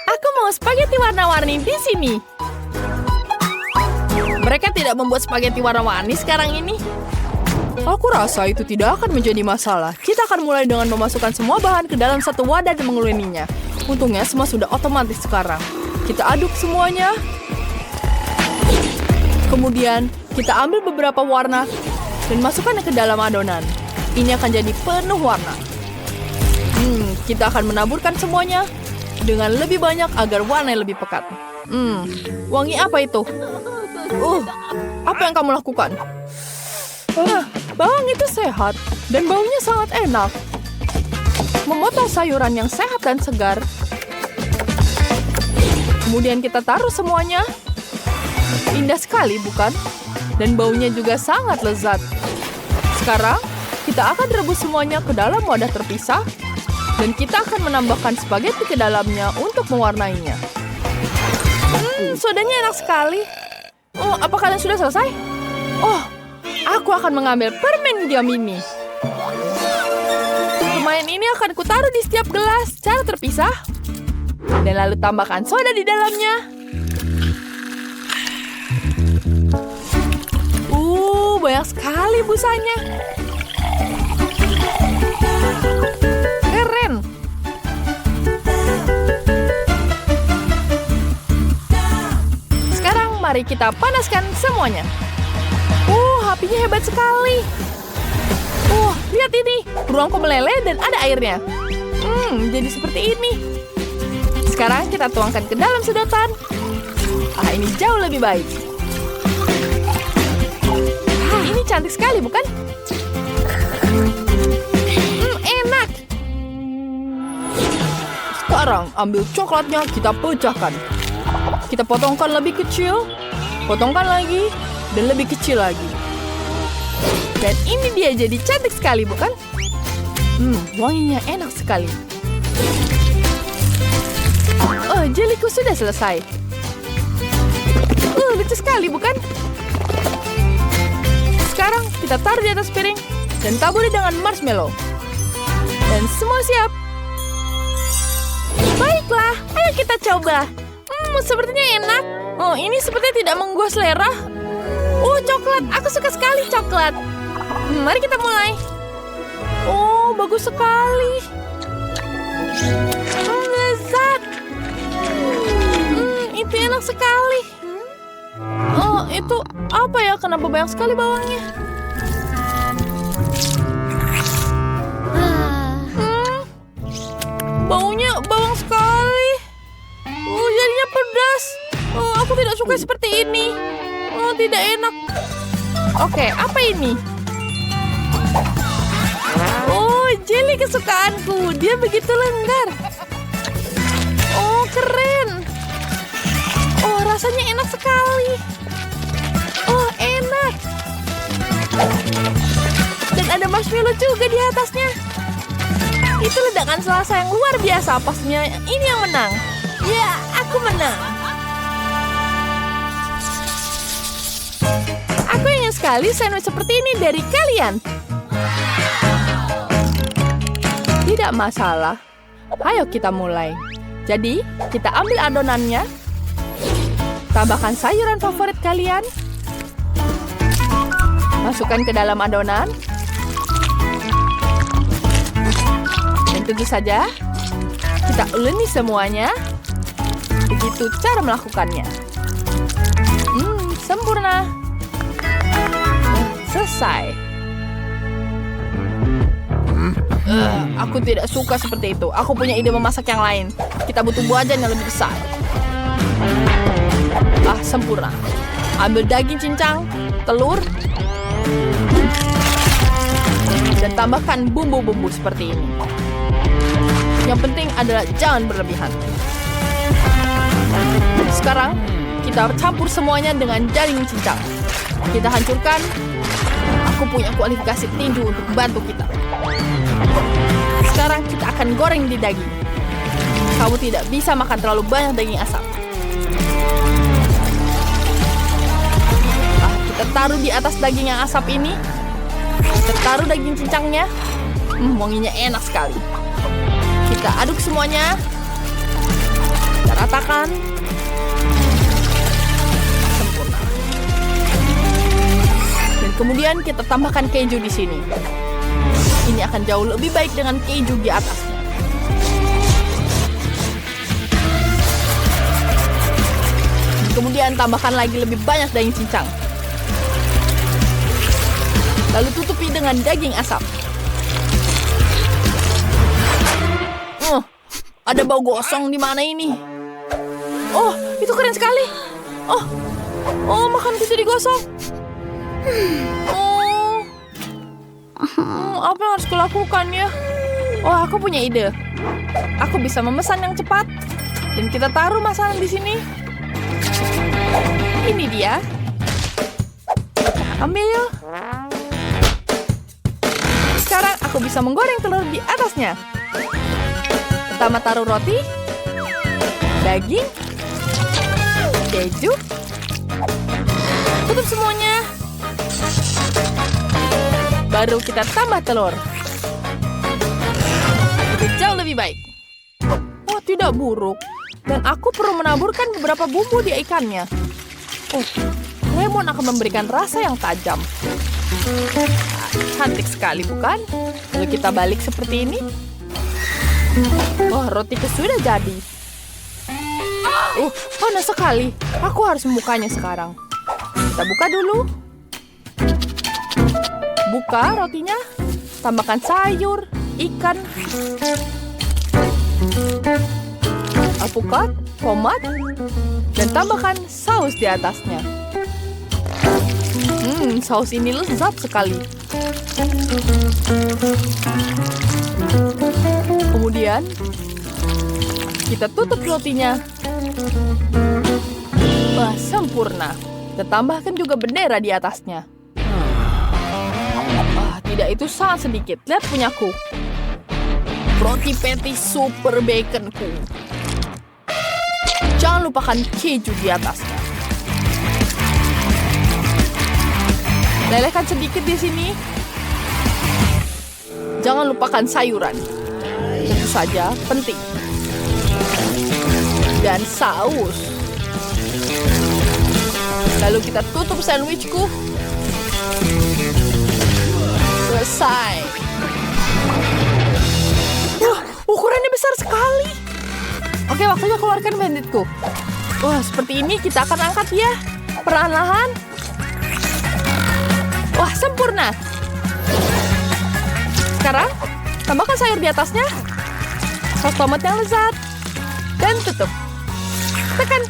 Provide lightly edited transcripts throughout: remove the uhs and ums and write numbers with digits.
Aku mau spaghetti warna-warni di sini. Mereka tidak membuat spaghetti warna-warni sekarang ini. Aku rasa itu tidak akan menjadi masalah. Kita akan mulai dengan memasukkan semua bahan ke dalam satu wadah dan menguleninya. Untungnya semua sudah otomatis sekarang. Kita aduk semuanya. Kemudian kita ambil beberapa warna dan masukkan ke dalam adonan. Ini akan jadi penuh warna. Kita akan menaburkan semuanya dengan lebih banyak agar warna lebih pekat. Wangi apa itu? Apa yang kamu lakukan? Bawang itu sehat dan baunya sangat enak. Memotong sayuran yang sehat dan segar. Kemudian kita taruh semuanya. Indah sekali, bukan? Dan baunya juga sangat lezat. Sekarang, kita akan rebus semuanya ke dalam wadah terpisah. Dan kita akan menambahkan spaghetti ke dalamnya untuk mewarnainya. Sodanya enak sekali. Apa kalian sudah selesai? Aku akan mengambil permen jam ini. Permen ini akan kutaruh di setiap gelas secara terpisah. Dan lalu tambahkan soda di dalamnya. Banyak sekali busanya. Keren. Sekarang mari kita panaskan semuanya. Apinya hebat sekali. Lihat ini. Ruangku meleleh dan ada airnya. Jadi seperti ini. Sekarang kita tuangkan ke dalam sedotan. Ini jauh lebih baik. Ini cantik sekali, bukan? Enak. Sekarang ambil coklatnya, kita pecahkan. Kita potongkan lebih kecil, potongkan lagi, dan lebih kecil lagi. Dan ini dia jadi cantik sekali, bukan? Wanginya enak sekali. Jeliku sudah selesai. Lucu sekali, bukan? Sekarang kita taruh di atas piring dan taburi dengan marshmallow. Dan semua siap. Baiklah, ayo kita coba. Sepertinya enak. Ini sepertinya tidak menggugah selera. Coklat. Aku suka sekali coklat. Mari kita mulai. Bagus sekali. Lezat. Itu enak sekali. Itu apa ya? Kenapa banyak sekali bawangnya? Baunya bawang sekali. Jadinya pedas. Aku tidak suka seperti ini. Tidak enak. Oke, apa ini? Jeli kesukaanku. Dia begitu lenggar. Keren. Rasanya enak sekali. Enak. Dan ada marshmallow juga di atasnya. Itu ledakan selasa yang luar biasa. Pastinya ini yang menang. Ya, aku menang. Aku ingin sekali sandwich seperti ini dari kalian. Tidak masalah. Ayo kita mulai. Jadi, kita ambil adonannya. Tambahkan sayuran favorit kalian. Masukkan ke dalam adonan. Dan tentu saja, kita uleni semuanya. Begitu cara melakukannya. Sempurna. Selesai. Aku tidak suka seperti itu. Aku punya ide memasak yang lain. Kita butuh wajan yang lebih besar. Sempurna. Ambil daging cincang, telur, dan tambahkan bumbu-bumbu seperti ini. Yang penting adalah jangan berlebihan. Sekarang, kita campur semuanya dengan daging cincang. Kita hancurkan. Aku punya kualifikasi tinju untuk bantu kita. Sekarang kita akan goreng di daging. Kamu tidak bisa makan terlalu banyak daging asap. Kita taruh di atas daging yang asap ini. Kita taruh daging cincangnya. Wanginya enak sekali. Kita aduk semuanya. ratakan. Sempurna. Dan kemudian kita tambahkan keju di sini. Ini akan jauh lebih baik dengan keju di atasnya. Kemudian tambahkan lagi lebih banyak daging cincang. Lalu tutupi dengan daging asap. Ada bau gosong di mana ini? Oh, itu keren sekali. Oh, makanku jadi gosong. Apa yang harus kulakukan ya? Oh, aku punya ide. Aku bisa memesan yang cepat. Dan kita taruh makanan di sini. Ini dia. Ambil. Sekarang aku bisa menggoreng telur di atasnya. Pertama taruh roti, daging, keju, tutup semuanya. Baru kita tambah telur. Itu jauh lebih baik. Oh, tidak buruk. Dan aku perlu menaburkan beberapa bumbu di ikannya. Oh, lemon akan memberikan rasa yang tajam. Cantik sekali, bukan? Lalu kita balik seperti ini. Oh, rotiku sudah jadi. Panas sekali. Aku harus membukanya sekarang. Kita buka dulu. Buka rotinya. Tambahkan sayur, ikan, alpukat, tomat, dan tambahkan saus di atasnya. Saus ini lezat sekali. Kemudian, kita tutup rotinya. Wah, sempurna. Dan tambahkan juga bendera di atasnya. Tidak, itu sangat sedikit. Lihat punyaku. Roti patty super baconku. Jangan lupakan keju di atasnya. Lelehkan sedikit di sini. Jangan lupakan sayuran. Tentu saja penting. Dan saus. Lalu kita tutup sandwichku. Selesai. Wah, ukurannya besar sekali. Oke, waktunya keluarkan banditku. Wah, seperti ini kita akan angkat ya. Perlahan-lahan. Wah, sempurna. Sekarang, tambahkan sayur di atasnya. Saus tomat yang lezat. Dan tutup. Tekan.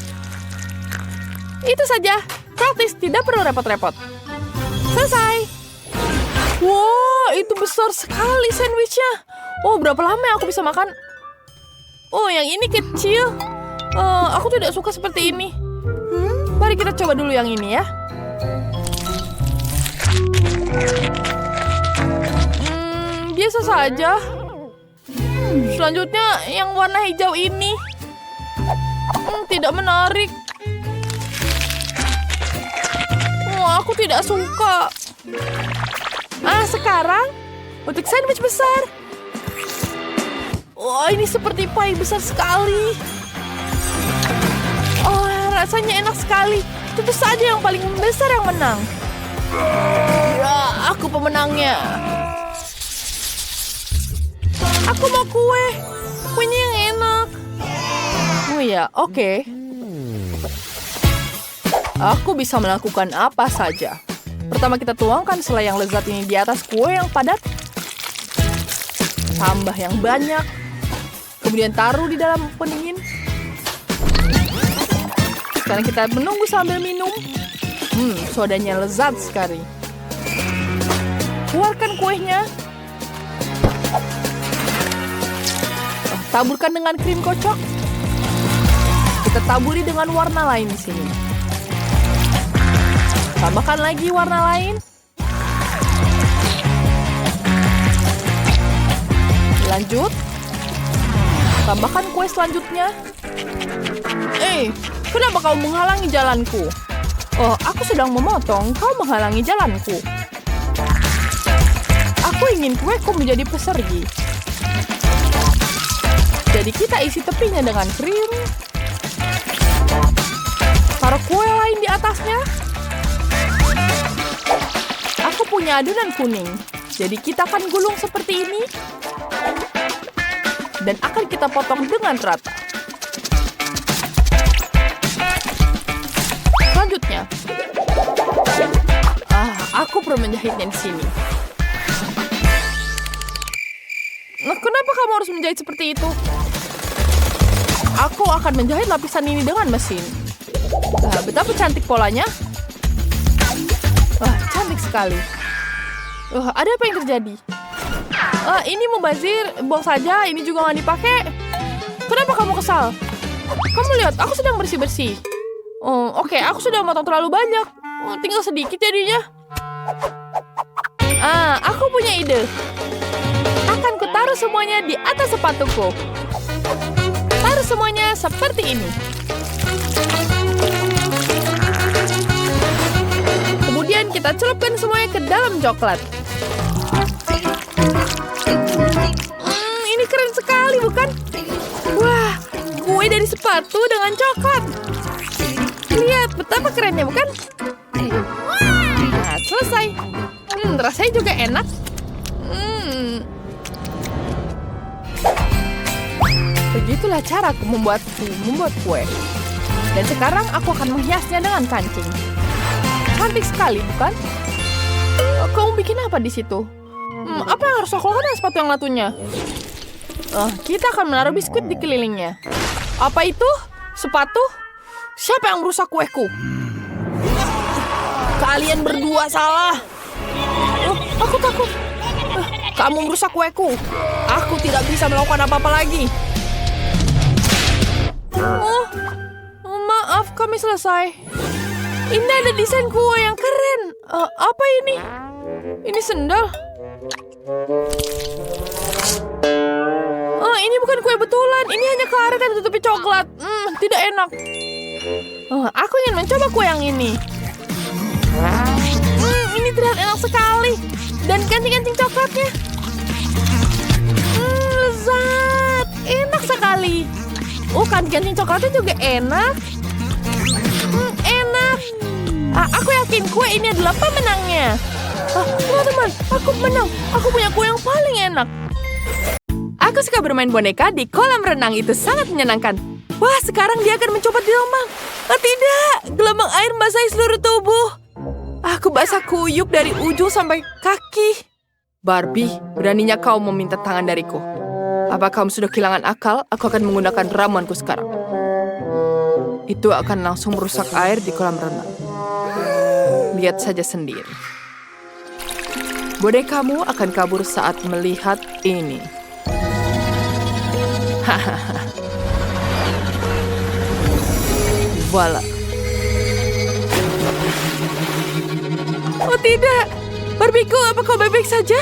Itu saja. Praktis, tidak perlu repot-repot. Selesai. Wow, itu besar sekali sandwichnya. Oh, berapa lama ya aku bisa makan? Oh, yang ini kecil. Aku tidak suka seperti ini. Mari kita coba dulu yang ini ya. Biasa saja. Selanjutnya yang warna hijau ini. Tidak menarik. Aku tidak suka. Sekarang untuk sandwich besar. Wah, ini seperti pie besar sekali. Oh, rasanya enak sekali. Tentu saja yang paling besar yang menang. Ya, aku pemenangnya. Aku mau kue. Kuenya yang enak. Oh ya, oke. Aku bisa melakukan apa saja. Pertama kita tuangkan selai yang lezat ini di atas kue yang padat. Tambah yang banyak. Kemudian taruh di dalam pendingin. Sekarang kita menunggu sambil minum. Sodanya lezat sekali. Keluarkan kuenya. Taburkan dengan krim kocok. Kita taburi dengan warna lain di sini. Tambahkan lagi warna lain. Lanjut. Tambahkan kue selanjutnya. Kenapa kau menghalangi jalanku? Oh, aku sedang memotong, kau menghalangi jalanku. Aku ingin kueku menjadi persegi. Jadi kita isi tepinya dengan krim. taruh kue lain di atasnya. Aku punya adonan kuning. Jadi kita akan gulung seperti ini. Dan akan kita potong dengan rata. Selanjutnya. Aku perlu menjahitnya di sini. Nah, kenapa kamu harus menjahit seperti itu? Aku akan menjahit lapisan ini dengan mesin. Betapa cantik polanya. Cantik sekali. Ada apa yang terjadi? Ini mubazir, buang saja. Ini juga nggak dipakai. Kenapa kamu kesal? Kamu lihat, aku sedang bersih-bersih. Oke, aku sudah motong terlalu banyak. Tinggal sedikit jadinya. Aku punya ide. Akan kutaruh semuanya di atas sepatuku. Taruh semuanya seperti ini. Kemudian kita celupkan semuanya ke dalam coklat. Ini keren sekali, bukan? Wah, kue dari sepatu dengan coklat. Lihat, betapa kerennya, bukan? Nah, selesai. Rasanya juga enak. Begitulah cara aku membuat kue. Dan sekarang aku akan menghiasnya dengan kancing. Cantik sekali, bukan? Kamu bikin apa di situ? Apa yang harus aku lakukan dengan sepatu yang latunya? Kita akan menaruh biskuit di kelilingnya. Apa itu? Sepatu? Siapa yang merusak kueku? Kalian berdua salah. Aku takut. Kamu merusak kueku. Aku tidak bisa melakukan apa-apa lagi. Maaf, kami selesai. Ini ada desain kue yang keren. Apa ini? Ini sendal. Ini bukan kue betulan. Ini hanya karet yang ditutupi coklat. Tidak enak. Aku ingin mencoba kue yang ini. Ini terlihat enak sekali. Dan kancing-kancing coklatnya. Lezat. Enak sekali. Kancing-kancing coklatnya juga enak. Enak. Aku yakin kue ini adalah pemenangnya. Teman-teman, aku menang. Aku punya kue yang paling enak. Aku suka bermain boneka di kolam renang. Itu sangat menyenangkan. Wah, sekarang dia akan mencoba di gelombang. Tidak, gelombang air membasahi seluruh tubuh. Aku basah kuyup dari ujung sampai kaki. Barbie, beraninya kau meminta tangan dariku. Apa kamu sudah kehilangan akal? Aku akan menggunakan ramuanku sekarang. Itu akan langsung merusak air di kolam renang. Lihat saja sendiri. Bonekamu akan kabur saat melihat ini. Hahaha. Voila. Oh tidak. Barbieku, apa kau baik-baik saja?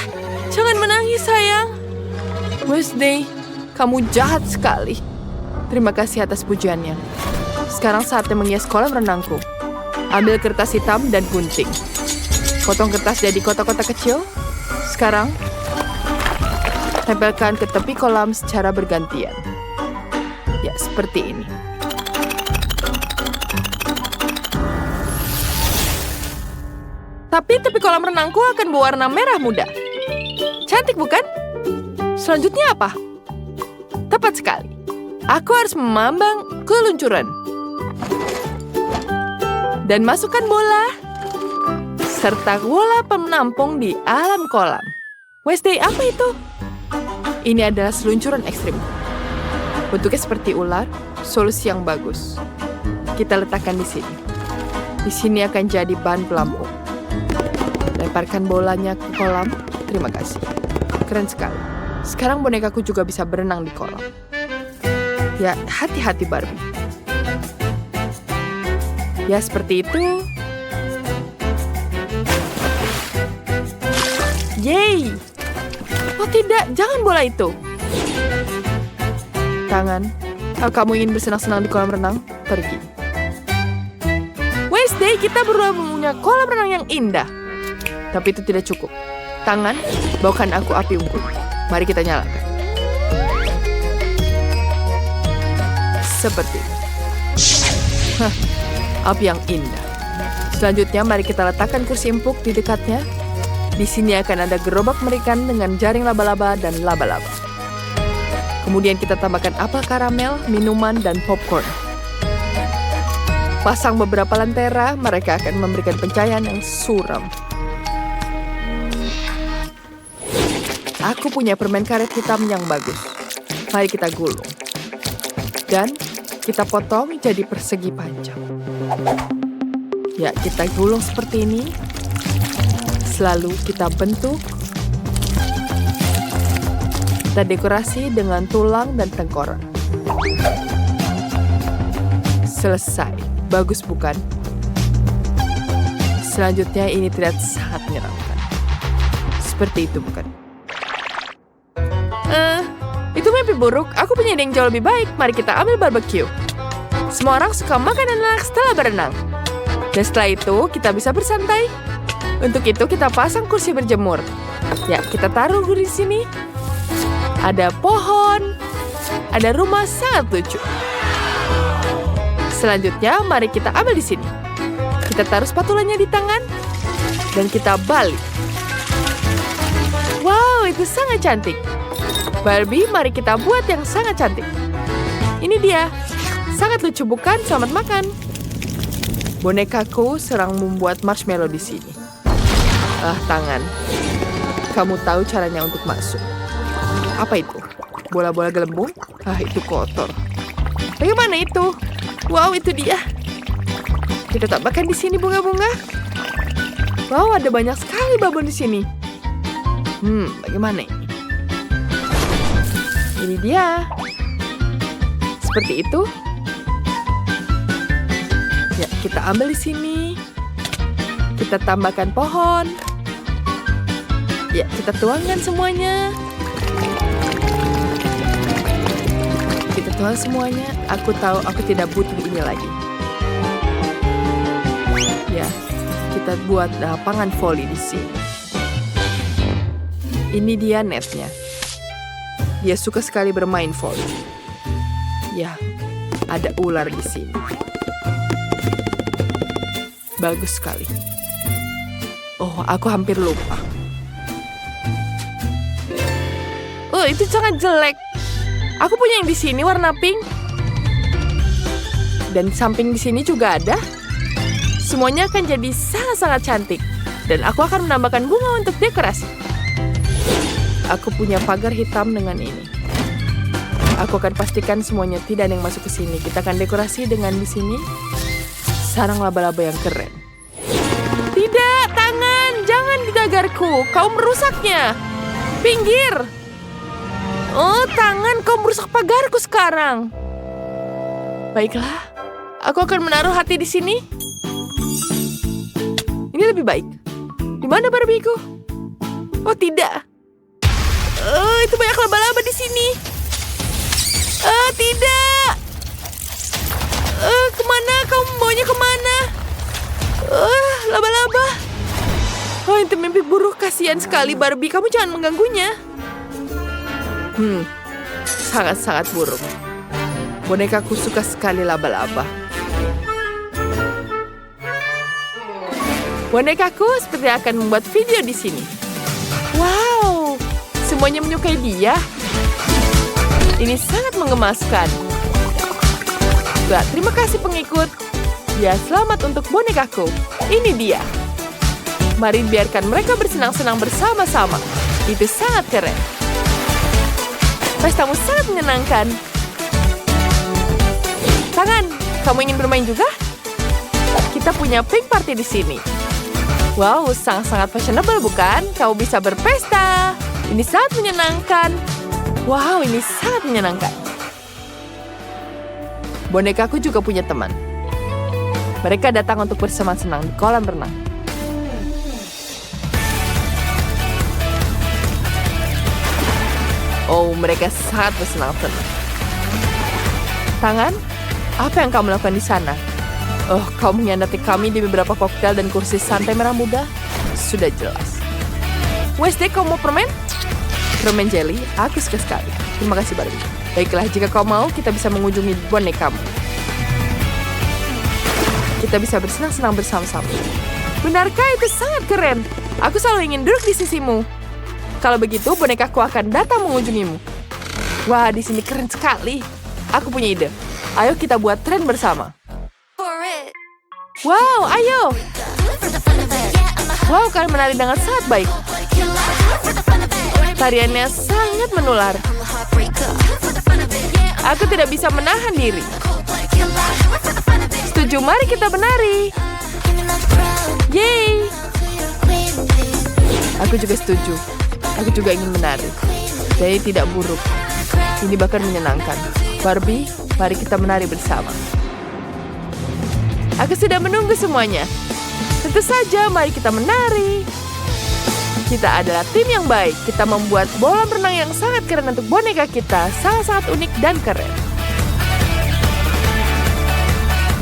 Jangan menangis, sayang. Wednesday, kamu jahat sekali. Terima kasih atas pujiannya. Sekarang saatnya menghias kolam renangku. Ambil kertas hitam dan gunting. Potong kertas jadi kotak-kotak kecil. Sekarang, tempelkan ke tepi kolam secara bergantian. Ya, seperti ini. Tapi tepi kolam renangku akan berwarna merah muda. Cantik, bukan? Selanjutnya apa? Tepat sekali. Aku harus memambang keluncuran. Dan masukkan bola. Serta bola penampung di alam kolam. Wednesday, apa itu? Ini adalah seluncuran ekstrim. Bentuknya seperti ular, solusi yang bagus. Kita letakkan di sini. Di sini akan jadi bahan pelampung. Lemparkan bolanya ke kolam. Terima kasih. Keren sekali. Sekarang bonekaku juga bisa berenang di kolam. Ya, hati-hati Barbie. Ya, seperti itu. Yeay! Oh tidak, jangan bola itu. Tangan, kalau kamu ingin bersenang-senang di kolam renang, pergi. Wednesday, kita berdua punya kolam renang yang indah. Tapi itu tidak cukup. Tangan, bawakan aku api unggun. Mari kita nyalakan. Seperti. Api yang indah. Selanjutnya, mari kita letakkan kursi empuk di dekatnya. Di sini akan ada gerobak merikan dengan jaring laba-laba dan laba-laba. Kemudian kita tambahkan apel karamel, minuman, dan popcorn. Pasang beberapa lentera, mereka akan memberikan pencahayaan yang suram. Aku punya permen karet hitam yang bagus. Mari kita gulung. Dan kita potong jadi persegi panjang. Ya, kita gulung seperti ini. Selalu kita bentuk. Kita dekorasi dengan tulang dan tengkorak. Selesai. Bagus bukan? Selanjutnya ini terlihat sangat menyeramkan. Seperti itu bukan? Itu mimpi buruk. Aku punya ide yang jauh lebih baik. Mari kita ambil barbecue. Semua orang suka makanan enak setelah berenang. Dan setelah itu, kita bisa bersantai. Untuk itu, kita pasang kursi berjemur. Ya, kita taruh di sini. Ada pohon. Ada rumah sangat lucu. Selanjutnya, mari kita ambil di sini. Kita taruh spatulanya di tangan. Dan kita balik. Wow, itu sangat cantik. Barbie, mari kita buat yang sangat cantik. Ini dia. Sangat lucu bukan? Selamat makan. Bonekaku sedang membuat marshmallow di sini. Tangan. Kamu tahu caranya untuk masuk. Apa itu? Bola-bola gelembung? Itu kotor. Bagaimana itu? Wow, itu dia. Kita tambahkan di sini bunga-bunga. Wow, ada banyak sekali babon di sini. Bagaimana ini? Ini dia. Seperti itu. Ya, kita ambil di sini. Kita tambahkan pohon. Ya, kita tuangkan semuanya. Kita tuang semuanya. Aku tahu aku tidak butuh ini lagi. Ya, kita buat lapangan voli di sini. Ini dia netnya. Dia suka sekali bermain voli. Ya, ada ular di sini. Bagus sekali. Oh, aku hampir lupa. Oh, itu sangat jelek. Aku punya yang di sini warna pink. Dan samping di sini juga ada. Semuanya akan jadi sangat-sangat cantik. Dan aku akan menambahkan bunga untuk dekorasi. Aku punya pagar hitam dengan ini. Aku akan pastikan semuanya tidak ada yang masuk ke sini. Kita akan dekorasi dengan di sini sarang laba-laba yang keren. Tidak, tangan, jangan di gagarku. Kau merusaknya. Pinggir. Oh, tangan, kau merusak pagarku sekarang. Baiklah, aku akan menaruh hati di sini. Ini lebih baik. Di mana Barbieku? Oh, tidak. Itu banyak laba-laba di sini. Tidak. Kemana? Kamu membawanya kemana? Laba-laba. Oh, itu mimpi buruk. Kasihan sekali, Barbie. Kamu jangan mengganggunya. Sangat-sangat buruk. Bonekaku suka sekali laba-laba. Bonekaku seperti akan membuat video di sini. Wow, semuanya menyukai dia. Ini sangat menggemaskan. Terima kasih pengikut. Ya, selamat untuk bonekaku. Ini dia. Mari biarkan mereka bersenang-senang bersama-sama. Itu sangat keren. Pestamu sangat menyenangkan. Tangan, kamu ingin bermain juga? Kita punya pink party di sini. Wow, sangat-sangat fashionable bukan? Kau bisa berpesta. Ini sangat menyenangkan. Wow, ini sangat menyenangkan. Bonekaku juga punya teman. Mereka datang untuk bersenang-senang di kolam renang. Oh, mereka sangat bersenang-senang. Tangan, apa yang kamu lakukan di sana? Oh, kau mengkhianati kami di beberapa koktail dan kursi santai merah muda? Sudah jelas. Wednesday, kau mau permen? Permen jelly? Aku suka sekali. Terima kasih, Barbie. Baiklah, jika kau mau, kita bisa mengunjungi bonekamu. kita bisa bersenang-senang bersama-sama. Benarkah itu sangat keren? Aku selalu ingin duduk di sisimu. Kalau begitu, bonekaku akan datang mengunjungimu. Wah, di sini keren sekali. Aku punya ide. Ayo kita buat tren bersama. Wow, ayo. Wow, kalian menari dengan sangat baik. Tariannya sangat menular. Aku tidak bisa menahan diri. Setuju, mari kita menari. Yeay. Aku juga setuju. Aku juga ingin menari. Jadi tidak buruk. Ini bahkan menyenangkan. Barbie, mari kita menari bersama. Aku sudah menunggu semuanya. Tentu saja, mari kita menari. Kita adalah tim yang baik. Kita membuat bola renang yang sangat keren untuk boneka kita. Sangat-sangat unik dan keren.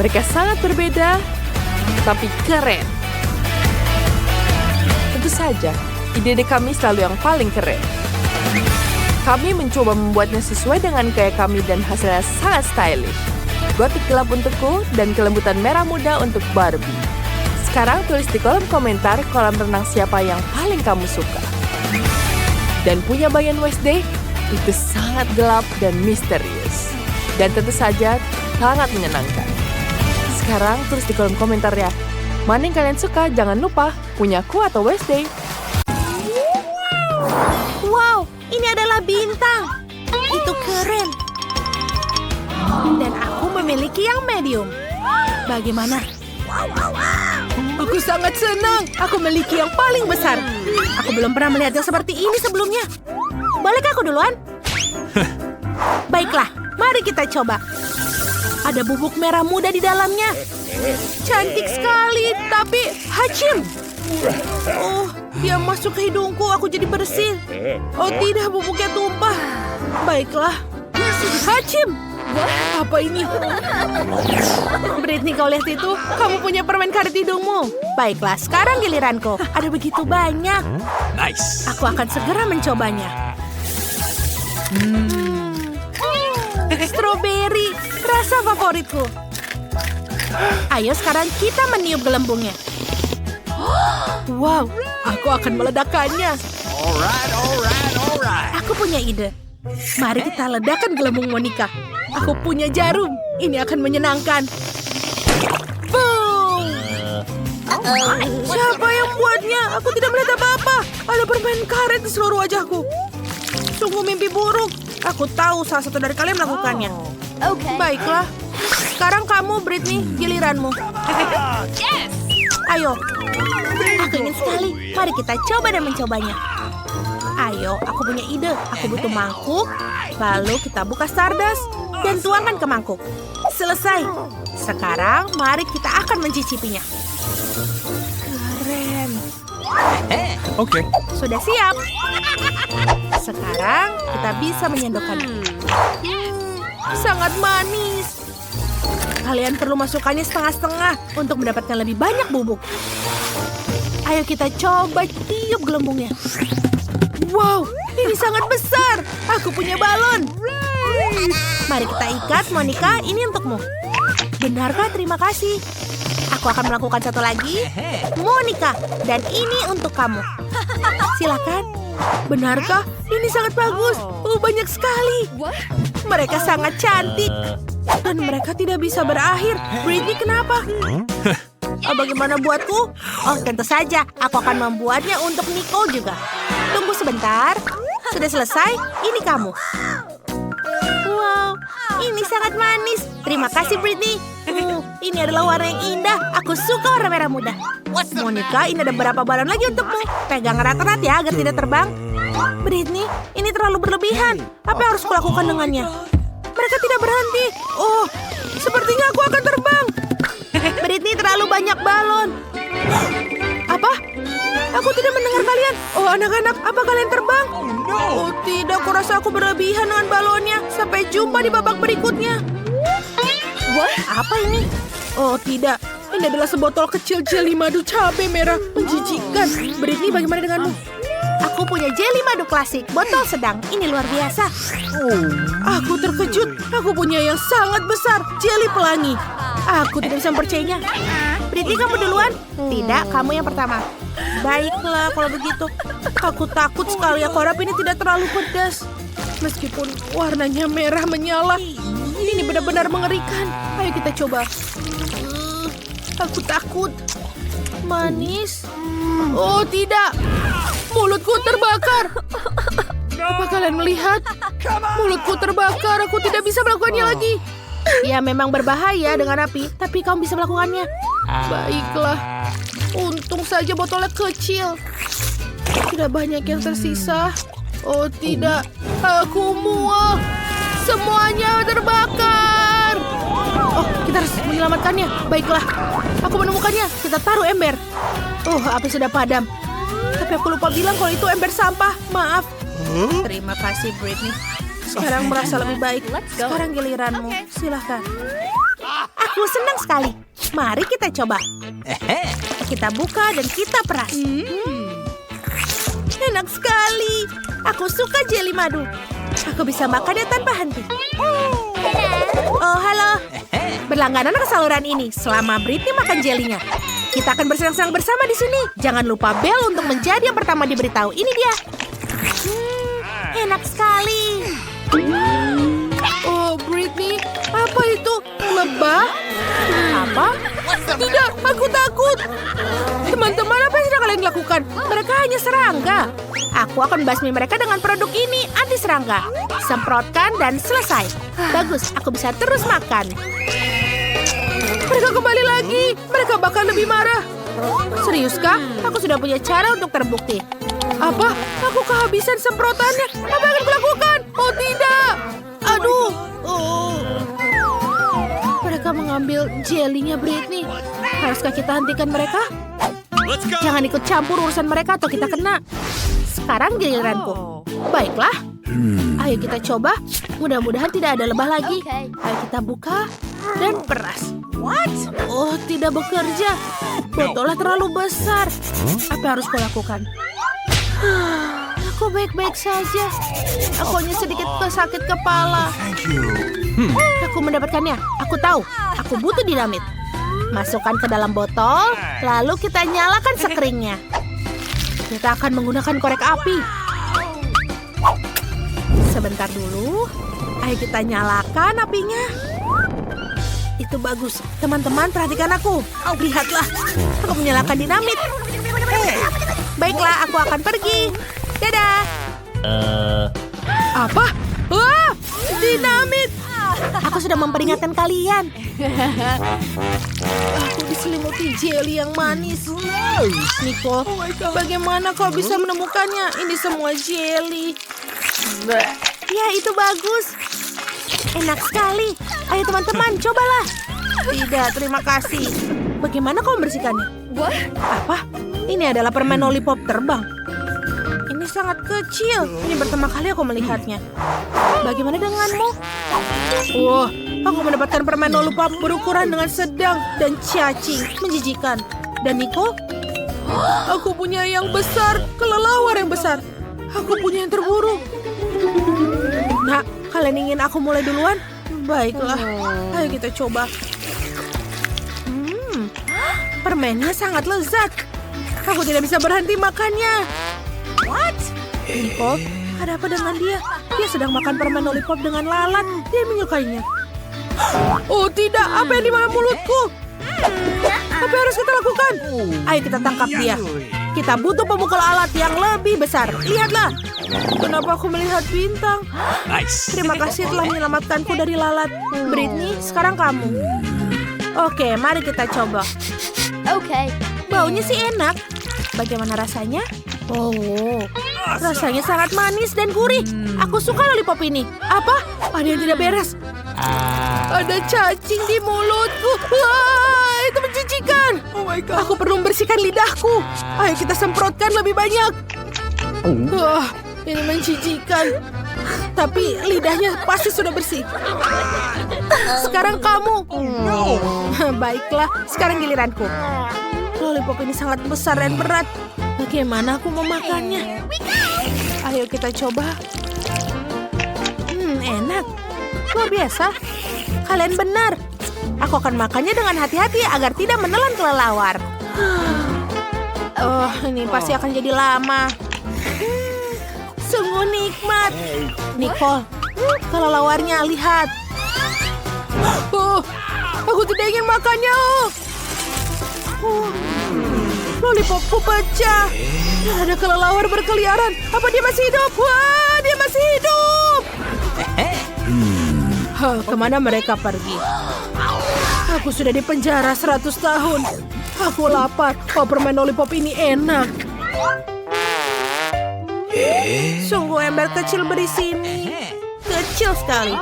Mereka sangat berbeda, tapi keren. Tentu saja, ide kami selalu yang paling keren. Kami mencoba membuatnya sesuai dengan gaya kami dan hasilnya sangat stylish. Gotik gelap untukku dan kelembutan merah muda untuk Barbie. Sekarang tulis di kolom komentar kolam renang siapa yang paling kamu suka. Dan punya bagian Wednesday itu sangat gelap dan misterius. Dan tentu saja sangat menyenangkan. Sekarang tulis di kolom komentar ya. Mana yang kalian suka, jangan lupa punyaku atau Wednesday. Wow, ini adalah bintang. Itu keren. Dan aku memiliki yang medium. Bagaimana? Aku sangat senang. Aku memiliki yang paling besar. Aku belum pernah melihat yang seperti ini sebelumnya. Bolehkah aku duluan? Baiklah, mari kita coba. Ada bubuk merah muda di dalamnya. Cantik sekali, tapi hacim. Oh, dia masuk ke hidungku, aku jadi bersin. Oh tidak, bubuknya tumpah. Baiklah. Hacim. Apa ini? Britney, kau lihat itu? Kamu punya permen karet hidungmu. Baiklah, sekarang giliranku. Ada begitu banyak. Nice. Aku akan segera mencobanya. Strawberry, rasa favoritku. Ayo sekarang kita meniup gelembungnya. Wow, aku akan meledakkannya. Alright. Aku punya ide. Mari kita ledakan gelembung Monica. Aku punya jarum. Ini akan menyenangkan. Boom! Siapa yang buatnya? Aku tidak melihat apa-apa. Ada permen karet di seluruh wajahku. Sungguh mimpi buruk. Aku tahu salah satu dari kalian melakukannya. Baiklah. Sekarang kamu, Britney, giliranmu. Ayo. Aku ingin sekali. Mari kita coba dan mencobanya. Ayo, aku punya ide. Aku butuh mangkuk. Lalu kita buka Stardust dan tuangkan ke mangkuk. Selesai. Sekarang mari kita akan mencicipinya. Keren. Oke. Sudah siap. Sekarang kita bisa menyendokkannya. Sangat manis. Kalian perlu masukkannya setengah-setengah untuk mendapatkan lebih banyak bubuk. Ayo kita coba tiup gelembungnya. Wow, ini sangat besar. Aku punya balon. Mari kita ikat, Monica. Ini untukmu. Benarkah? Terima kasih. Aku akan melakukan satu lagi. Monica, dan ini untuk kamu. Silakan. Benarkah? Ini sangat bagus. Banyak sekali. Mereka sangat cantik. Dan mereka tidak bisa berakhir. Britney, kenapa? Bagaimana buatku? Oh, tentu saja. Aku akan membuatnya untuk Nicole juga. Tunggu sebentar. Sudah selesai? Ini kamu. Wow, ini sangat manis. Terima kasih, Britney. Ini adalah warna yang indah. Aku suka warna merah muda. Monica, ini ada beberapa balon lagi untukmu. Pegang erat-erat ya agar tidak terbang. Britney, ini terlalu berlebihan. Apa yang harus kulakukan dengannya? Mereka tidak berhenti. Oh, sepertinya aku akan terbang. Britney, terlalu banyak balon. Apa? Aku tidak mendengar kalian. Oh, anak-anak, apa kalian terbang? Oh, tidak. Kurasa aku berlebihan dengan balonnya. Sampai jumpa di babak berikutnya. Apa ini? Oh, tidak. Ini adalah sebotol kecil jeli madu cabai merah. Menjijikan. Britney, bagaimana denganmu? Aku punya jeli madu klasik. Botol sedang. Ini luar biasa. Aku terkejut. Aku punya yang sangat besar. Jeli pelangi. Aku tidak bisa mempercayainya. Britney, kamu duluan? Tidak, kamu yang pertama. Baiklah kalau begitu. Aku takut sekali. Aku harap ini tidak terlalu pedas. Meskipun warnanya merah menyala. Ini benar-benar mengerikan. Ayo kita coba. Aku takut. Manis. Oh tidak. Mulutku terbakar. Apa kalian melihat? Mulutku terbakar. Aku tidak bisa melakukannya lagi. Ya memang berbahaya dengan api, tapi kamu bisa melakukannya. Baiklah. Untung saja botolnya kecil. Tidak banyak yang tersisa. Oh tidak. Aku muak. Semuanya terbakar. Oh, kita harus menyelamatkannya. Baiklah. Aku menemukannya. Kita taruh ember. Oh, api sudah padam. Tapi aku lupa bilang kalau itu ember sampah. Maaf. Terima kasih, Britney. Sekarang merasa lebih baik. Sekarang giliranmu. Silahkan. Aku senang sekali. Mari kita coba. Kita buka dan kita peras. Enak sekali. Aku suka jeli madu. Aku bisa makannya tanpa henti. Oh, halo. Berlangganan ke saluran ini selama Britney makan jelinya. Kita akan bersenang-senang bersama di sini. Jangan lupa bel untuk menjadi yang pertama diberitahu. Ini dia. Enak sekali. Oh, Britney, apa itu? Lebah? Apa? Tidak, aku takut. Teman-teman, apa yang sedang kalian lakukan? Mereka hanya serangga. Aku akan basmi mereka dengan produk ini, anti serangga. Semprotkan dan selesai. Bagus, aku bisa terus makan. Mereka kembali lagi. Mereka bakal lebih marah. Seriuskah? Aku sudah punya cara untuk terbukti. Apa? Aku kehabisan semprotannya. Apa yang akan kulakukan? Oh tidak. Aduh. Oh. Mereka mengambil jelinya Britney. Haruskah kita hentikan mereka? Let's go. Jangan ikut campur urusan mereka atau kita kena. Sekarang giliranku. Baiklah. Ayo kita coba. Mudah-mudahan tidak ada lebah lagi. Ayo kita buka dan peras. What? Oh, tidak bekerja. Botolnya terlalu besar. Apa yang harus kulakukan? Aku baik-baik saja. Aku hanya sedikit sakit kepala. Thank you. Aku mendapatkannya. Aku tahu. Aku butuh dinamit. Masukkan ke dalam botol, lalu kita nyalakan sekeringnya. Kita akan menggunakan korek api. Sebentar dulu. Ayo kita nyalakan apinya. Itu bagus. Teman-teman, perhatikan aku. Lihatlah. Aku menyalakan dinamit. Baiklah, aku akan pergi. Dadah. Apa? Wah, dinamit. Aku sudah memperingatkan kalian. Aku diselimuti jeli yang manis. Nicole, bagaimana kau bisa menemukannya? Ini semua jeli. Ya, itu bagus. Enak sekali. Ayo teman-teman, cobalah. Tidak, terima kasih. Bagaimana kau membersihkannya? Apa? Ini adalah permen lollipop terbang. Ini sangat kecil. Ini pertama kali aku melihatnya. Bagaimana denganmu? Wah, aku mendapatkan permen lollipop berukuran dengan sedang dan cacing. Menjijikan. Dan Nico? Aku punya yang besar, kelelawar yang besar. Aku punya yang terburuk. Nah, kalian ingin aku mulai duluan? Baiklah, ayo kita coba. Permennya sangat lezat. Aku tidak bisa berhenti makannya. What? Nico, ada apa dengan dia? Dia sedang makan permen lollipop dengan lalat. Dia menyukainya. Oh tidak, apa yang di dalam mulutku? Apa yang harus kita lakukan? Ayo kita tangkap dia. Kita butuh pemukul alat yang lebih besar. Lihatlah. Kenapa aku melihat bintang? Nice. Terima kasih telah menyelamatkanku dari lalat. Britney, sekarang kamu. Oke, mari kita coba. Baunya sih enak. Bagaimana rasanya? Oh, rasanya sangat manis dan gurih. Aku suka lollipop ini. Apa? Ada yang tidak beres. Ada cacing di mulutku. Wah, itu menjijikan. Oh my god. Aku perlu membersihkan lidahku. Ayo kita semprotkan lebih banyak. Wah, ini menjijikan. Tapi lidahnya pasti sudah bersih. Sekarang kamu. Baiklah, sekarang giliranku. Lollipop ini sangat besar dan berat. Bagaimana aku memakannya? Ayo kita coba. Enak. Luar biasa. Kalian benar. Aku Aku akan makannya dengan hati-hati agar tidak menelan kelelawar. Oh, ini pasti akan jadi lama. Sungguh nikmat. Nicole, kelelawarnya, lihat. Oh, aku tidak ingin makannya. Lollipopku pecah. Ada kelelawar berkeliaran. Apa dia masih hidup? Wah, dia masih hidup. Kemana mereka pergi? Aku sudah di penjara 100 tahun. Aku lapar. Oh, permen lollipop ini enak. Sungguh ember kecil berisi mie. Kecil sekali.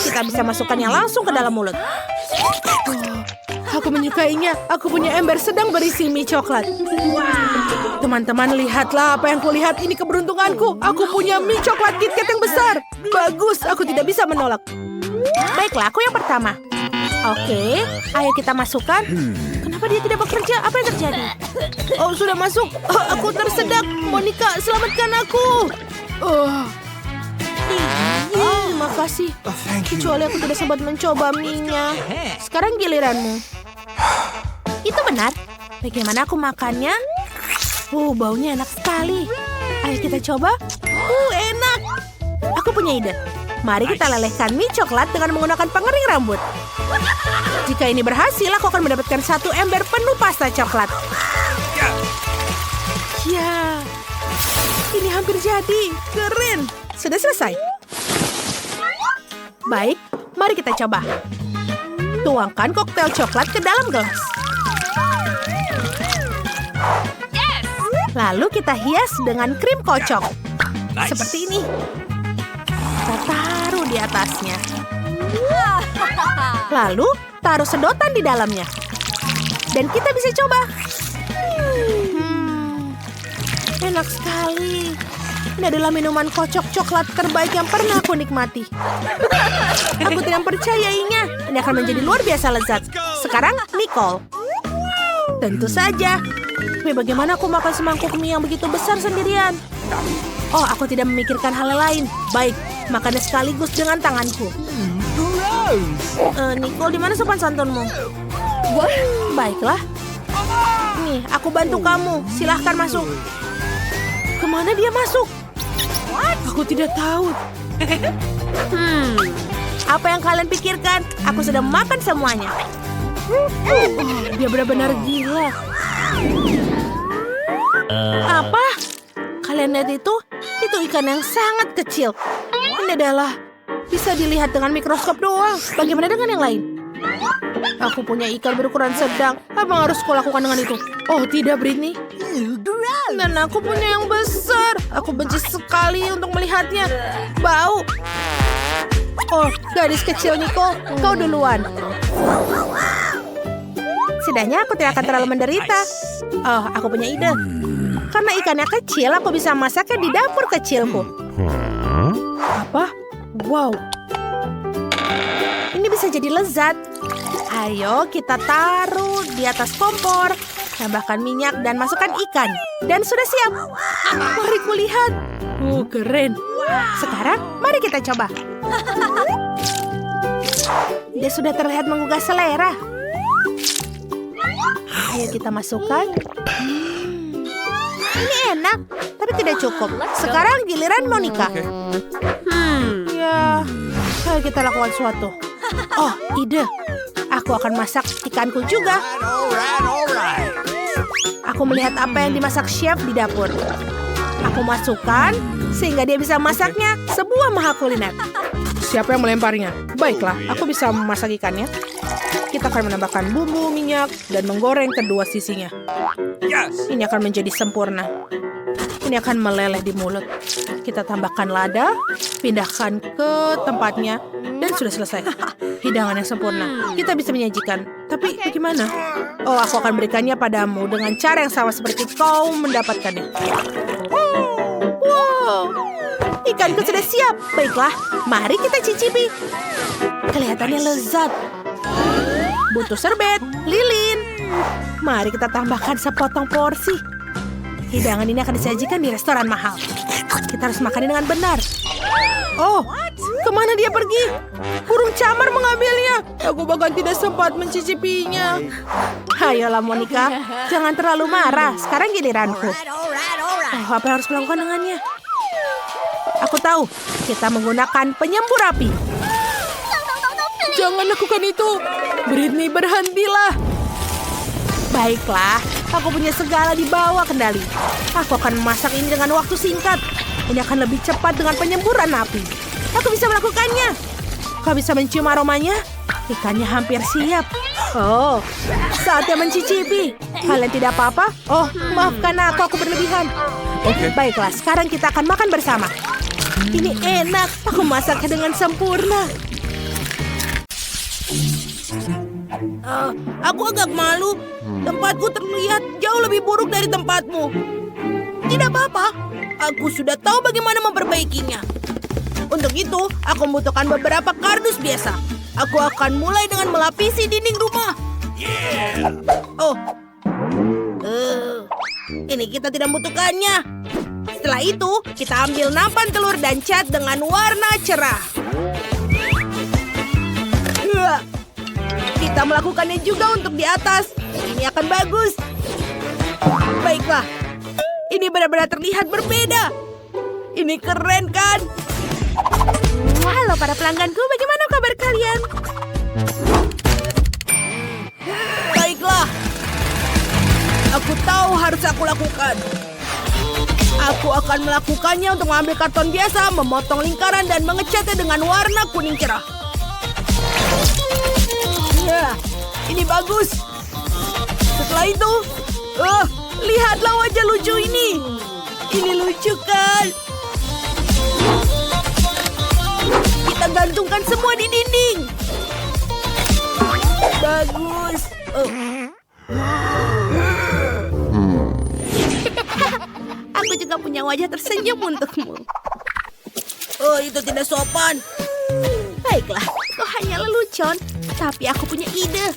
Kita bisa masukkannya langsung ke dalam mulut. Aku menyukainya. Aku punya ember sedang berisi mie coklat. Teman-teman, lihatlah apa yang kulihat. Ini keberuntunganku. Aku punya mie coklat KitKat yang besar. Bagus, aku tidak bisa menolak. Baiklah, aku yang pertama. Oke, ayo kita masukkan. Kenapa dia tidak bekerja? Apa yang terjadi? Oh, sudah masuk. Oh, aku tersedak. Monica, selamatkan aku. Makasih. Kecuali aku tidak sempat mencoba mie-nya. Sekarang giliranmu. Itu benar. Bagaimana aku makannya? Baunya enak sekali. Ayo kita coba. Enak. Aku punya ide. Mari kita lelehkan mie coklat dengan menggunakan pengering rambut. Jika ini berhasil, aku akan mendapatkan 1 ember penuh pasta coklat. Ya, ini hampir jadi. Keren. Sudah selesai. Baik, mari kita coba. Tuangkan koktail coklat ke dalam gelas. Lalu kita hias dengan krim kocok. Nice. Seperti ini. Kita taruh di atasnya. Lalu taruh sedotan di dalamnya. Dan kita bisa coba. Enak sekali. Ini adalah minuman kocok coklat terbaik yang pernah aku nikmati. Aku tidak mempercayainya. Ini akan menjadi luar biasa lezat. Sekarang, Nicole. Tentu saja. Tapi bagaimana aku makan semangkuk mie yang begitu besar sendirian? Oh, aku tidak memikirkan hal lain. Baik, makannya sekaligus dengan tanganku. Nicole, di mana sopan santunmu? Baiklah. Nih, aku bantu kamu. Silahkan masuk. Kemana dia masuk? Aku tidak tahu. Apa yang kalian pikirkan? Aku sudah makan semuanya. Dia benar-benar gila. Apa? Kalian lihat itu? Itu ikan yang sangat kecil. Ini adalah bisa dilihat dengan mikroskop doang. Bagaimana dengan yang lain? Aku punya ikan berukuran sedang. Apa yang harus kau lakukan dengan itu? Oh, tidak, Britney. Dan aku punya yang besar. Aku benci sekali untuk melihatnya. Bau. Oh, gadis kecil Nicole, kau duluan. Setidaknya aku tidak akan terlalu menderita. Oh, aku punya ide. Karena ikannya kecil, aku bisa masaknya di dapur kecilku. Apa? Wow. Ini bisa jadi lezat. Ayo kita taruh di atas kompor. Tambahkan minyak dan masukkan ikan. Dan sudah siap. Mari kulihat. Keren. Sekarang mari kita coba. Dia sudah terlihat menggugah selera. Ayo kita masukkan. Ini enak, tapi tidak cukup. Sekarang giliran Monica. Ya, ayo kita lakukan sesuatu. Oh, ide. Aku akan masak ikanku juga. Aku melihat apa yang dimasak chef di dapur. Aku masukkan sehingga dia bisa masaknya sebuah maha kuliner. Siapa yang melemparnya? Baiklah, aku bisa memasak ikannya. Kita akan menambahkan bumbu, minyak, dan menggoreng kedua sisinya. Ini akan menjadi sempurna. Ini akan meleleh di mulut. Kita tambahkan lada, pindahkan ke tempatnya, dan sudah selesai. Hidangan yang sempurna. Kita bisa menyajikan. Tapi bagaimana? Oh, aku akan berikannya padamu dengan cara yang sama seperti kau mendapatkannya. Wow, ikanku sudah siap. Baiklah, mari kita cicipi. Kelihatannya lezat. Butuh serbet, lilin. Mari kita tambahkan sepotong porsi. Hidangan ini akan disajikan di restoran mahal. Kita harus makannya dengan benar. Oh, Kemana dia pergi? Burung camar mengambilnya. Aku bahkan tidak sempat mencicipinya. Ayolah Monica, jangan terlalu marah. Sekarang giliranku. Oh, apa yang harus kulakukan dengannya? Aku tahu, kita menggunakan penyembur api. Jangan lakukan itu. Britney, berhentilah. Baiklah, aku punya segala di bawah kendali. Aku akan memasak ini dengan waktu singkat. Ini akan lebih cepat dengan penyemburan api. Aku bisa melakukannya. Kau bisa mencium aromanya? Ikannya hampir siap. Oh, saatnya mencicipi. Kalian tidak apa-apa? Oh, maafkan aku berlebihan. Oke. Baiklah, sekarang kita akan makan bersama. Ini enak, aku masaknya dengan sempurna. Aku agak malu. Tempatku terlihat jauh lebih buruk dari tempatmu. Tidak apa-apa, aku sudah tahu bagaimana memperbaikinya. Untuk itu, aku membutuhkan beberapa kardus biasa. Aku akan mulai dengan melapisi dinding rumah. Oh, ini kita tidak membutuhkannya. Setelah itu, kita ambil nampan telur dan cat dengan warna cerah. Kita melakukannya juga untuk di atas. Ini akan bagus. Baiklah, ini benar-benar terlihat berbeda. Ini keren kan? Halo para pelangganku, bagaimana kabar kalian? Baiklah, aku tahu harus aku lakukan. Aku akan melakukannya untuk mengambil karton biasa, memotong lingkaran dan mengecatnya dengan warna kuning cerah. Ya, ini bagus. Setelah itu, lihatlah wajah lucu ini. Ini lucu kan? Kita gantungkan semua di dinding. Bagus. Aku juga punya wajah tersenyum untukmu. Oh, itu tidak sopan. Baiklah, kau hanya lelucon. Tapi aku punya ide.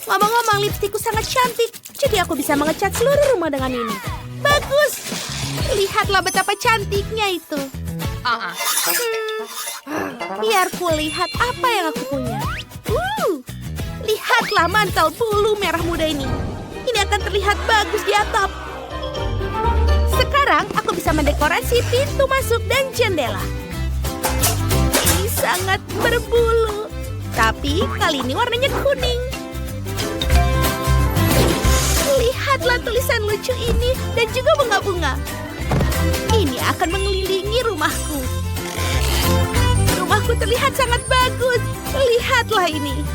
Ngomong-ngomong, lipstikku sangat cantik. Jadi aku bisa mengecat seluruh rumah dengan ini. Bagus. Lihatlah betapa cantiknya itu. Biar ku lihat apa yang aku punya. Lihatlah mantel bulu merah muda ini. Ini akan terlihat bagus di atap. Sekarang aku bisa mendekorasi pintu masuk dan jendela. Ini sangat berbulu. Tapi kali ini warnanya kuning. Lihatlah tulisan lucu ini dan juga bunga-bunga. Ini akan mengelilingi rumahku. Rumahku terlihat sangat bagus. Lihatlah ini.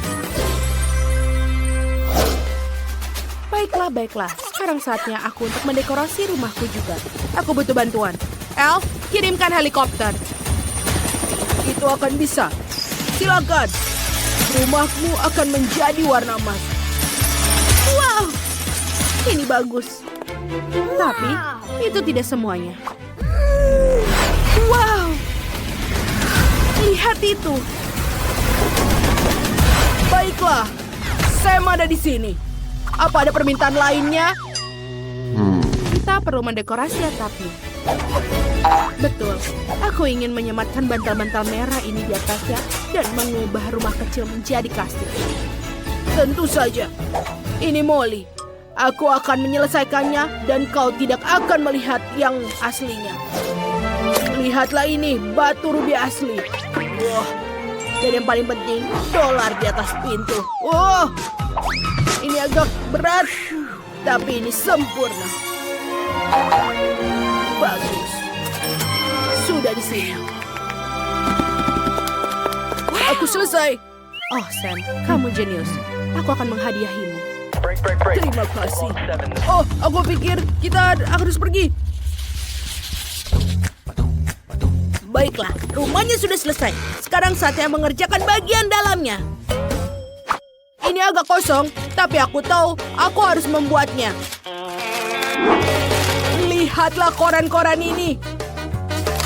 Baiklah. Sekarang saatnya aku untuk mendekorasi rumahku juga. Aku butuh bantuan. Elf, kirimkan helikopter. Itu akan bisa. Silakan. Rumahmu akan menjadi warna emas. Wow, ini bagus. Tapi itu tidak semuanya. Wow, lihat itu. Baiklah, Sam ada di sini. Apa ada permintaan lainnya? Kita perlu mendekorasi atapnya. Betul, aku ingin menyematkan bantal-bantal merah ini di atasnya dan mengubah rumah kecil menjadi kastil. Tentu saja. Ini Molly. Aku akan menyelesaikannya dan kau tidak akan melihat yang aslinya. Lihatlah ini, batu rubi asli. Wah, dan yang paling penting, dolar di atas pintu. Wah, ini agak berat, tapi ini sempurna. Bagus. Sudah di sini. Aku selesai. Oh, Sam, kamu jenius. Aku akan menghadiahimu. Terima kasih. Oh, aku pikir kita harus pergi. Baiklah, rumahnya sudah selesai. Sekarang saatnya mengerjakan bagian dalamnya. Ini agak kosong, tapi aku tahu aku harus membuatnya. Lihatlah koran-koran ini.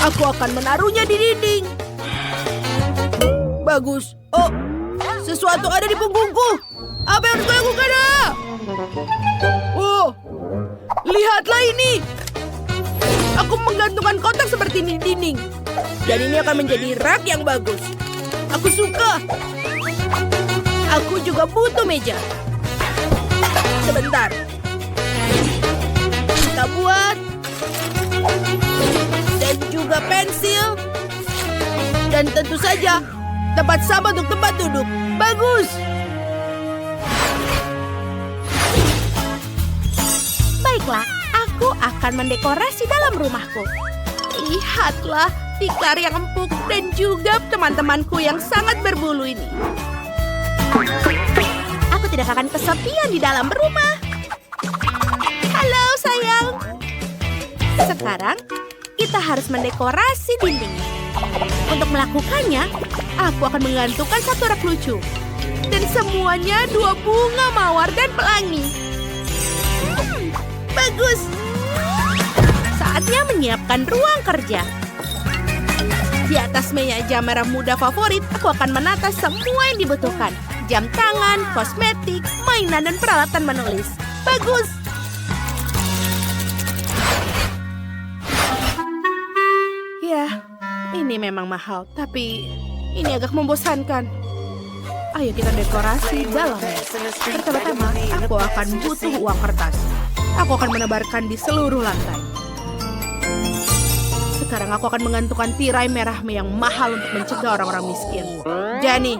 Aku akan menaruhnya di dinding. Bagus. Oh, sesuatu ada di punggungku. Apa yang harus kulakukan? Oh, lihatlah ini. Aku menggantungkan kotak seperti ini di dinding. Dan ini akan menjadi rak yang bagus. Aku suka. Aku juga butuh meja. Sebentar. Kita buat. Dan juga pensil. Dan tentu saja tempat sama untuk tempat duduk. Bagus. Baiklah, aku akan mendekorasi dalam rumahku. Lihatlah tikar yang empuk dan juga teman-temanku yang sangat berbulu ini. Aku tidak akan kesepian di dalam rumah. Halo sayang. Sekarang kita harus mendekorasi dindingnya. Untuk melakukannya, aku akan menggantungkan satu rak lucu. Dan semuanya 2 bunga mawar dan pelangi. Bagus. Saatnya menyiapkan ruang kerja. Di atas meja merah muda favorit, aku akan menata semua yang dibutuhkan. Jam tangan, kosmetik, mainan, dan peralatan menulis. Bagus. Ya, ini memang mahal, tapi ini agak membosankan. Ayo kita dekorasi dalamnya. Pertama-tama, aku akan butuh uang kertas. Aku akan menebarkan di seluruh lantai. Sekarang aku akan menggantungkan tirai merah yang mahal untuk mencegah orang-orang miskin. Jani,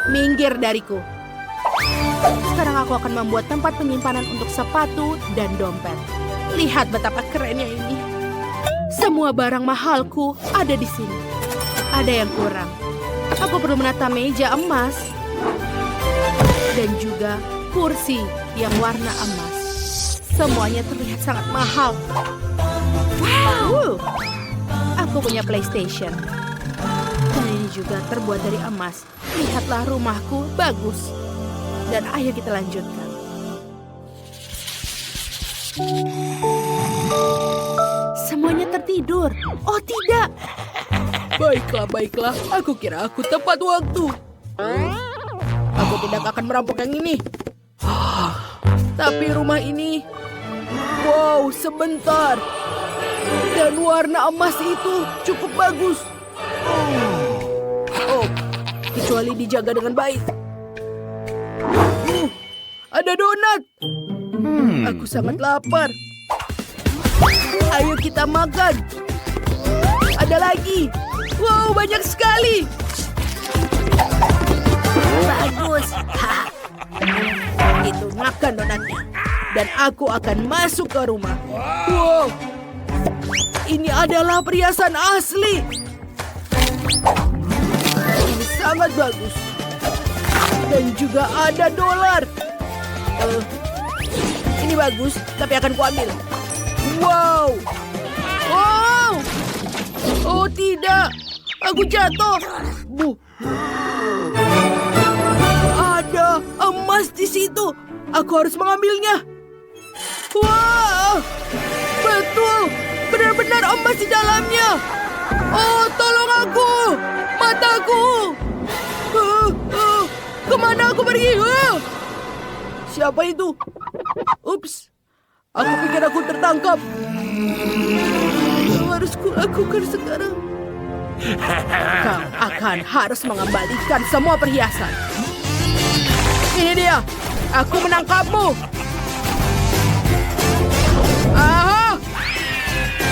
minggir dariku. Sekarang aku akan membuat tempat penyimpanan untuk sepatu dan dompet. Lihat betapa kerennya ini. Semua barang mahalku ada di sini. Ada yang kurang. Aku perlu menata meja emas. Dan juga kursi yang warna emas. Semuanya terlihat sangat mahal. Wow! Aku punya PlayStation. Dan ini juga terbuat dari emas. Lihatlah rumahku, bagus. Dan ayo kita lanjutkan. Semuanya tertidur. Oh tidak. Baiklah. Aku kira aku tepat waktu. Aku tidak akan merampok yang ini. Tapi rumah ini... Wow, sebentar. Dan warna emas itu cukup bagus. Oh, kecuali dijaga dengan baik. Ada donat. Aku sangat lapar. Ayo kita makan. Ada lagi. Wow, banyak sekali. Bagus. Itu makan donatnya. Dan aku akan masuk ke rumah. Wow. Ini adalah perhiasan asli. Ini sangat bagus. Dan juga ada dolar. Ini bagus, tapi akan kuambil. Wow. Wow. Oh tidak. Aku jatuh. Ada emas di situ. Aku harus mengambilnya. Wah, betul. Benar-benar emas di dalamnya. Oh, tolong aku. Mataku. Kemana aku pergi? Siapa itu? Ups. Aku pikir aku tertangkap. Apa harus kulakukan sekarang? Kau akan harus mengembalikan semua perhiasan. Ini dia. Aku menangkapmu. Aha!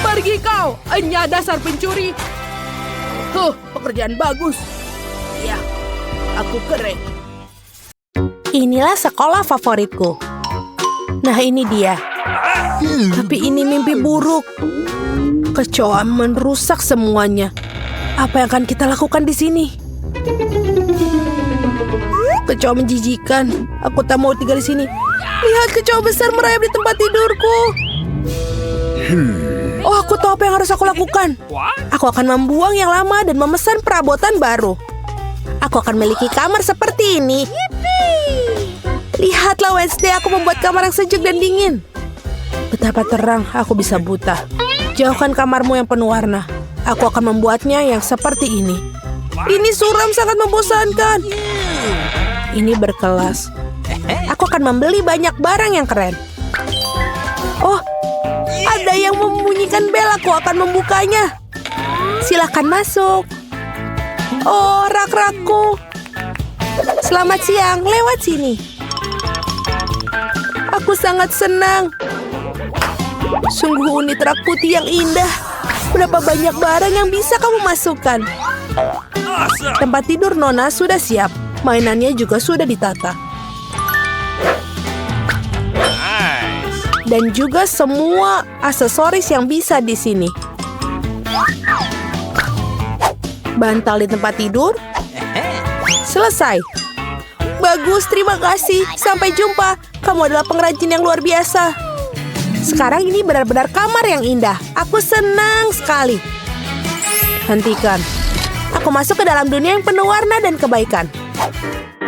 Pergi kau, enya dasar pencuri. Pekerjaan bagus. Ya, aku keren. Inilah sekolah favoritku. Nah, ini dia. Tapi ini mimpi buruk. Kecoa merusak semuanya. Apa yang akan kita lakukan di sini? Kecoa menjijikan. Aku tak mau tinggal di sini. Lihat kecoa besar merayap di tempat tidurku. Oh, aku tahu apa yang harus aku lakukan. Aku akan membuang yang lama dan memesan perabotan baru. Aku akan memiliki kamar seperti ini. Lihatlah Wednesday, aku membuat kamar yang sejuk dan dingin. Betapa terang aku bisa buta. Jauhkan kamarmu yang penuh warna. Aku akan membuatnya yang seperti ini. Ini suram, sangat membosankan. Ini berkelas. Aku akan membeli banyak barang yang keren. Oh, ada yang membunyikan bel. Aku akan membukanya. Silakan masuk. Oh, rak-rakku. Selamat siang, lewat sini. Aku sangat senang. Sungguh unit rak putih yang indah. Berapa banyak barang yang bisa kamu masukkan. Awesome. Tempat tidur Nona sudah siap. Mainannya juga sudah ditata. Nice. Dan juga semua aksesoris yang bisa di sini. Bantal di tempat tidur. Selesai. Bagus, terima kasih. Sampai jumpa. Kamu adalah pengrajin yang luar biasa. Sekarang ini benar-benar kamar yang indah. Aku senang sekali. Hentikan. Aku masuk ke dalam dunia yang penuh warna dan kebaikan.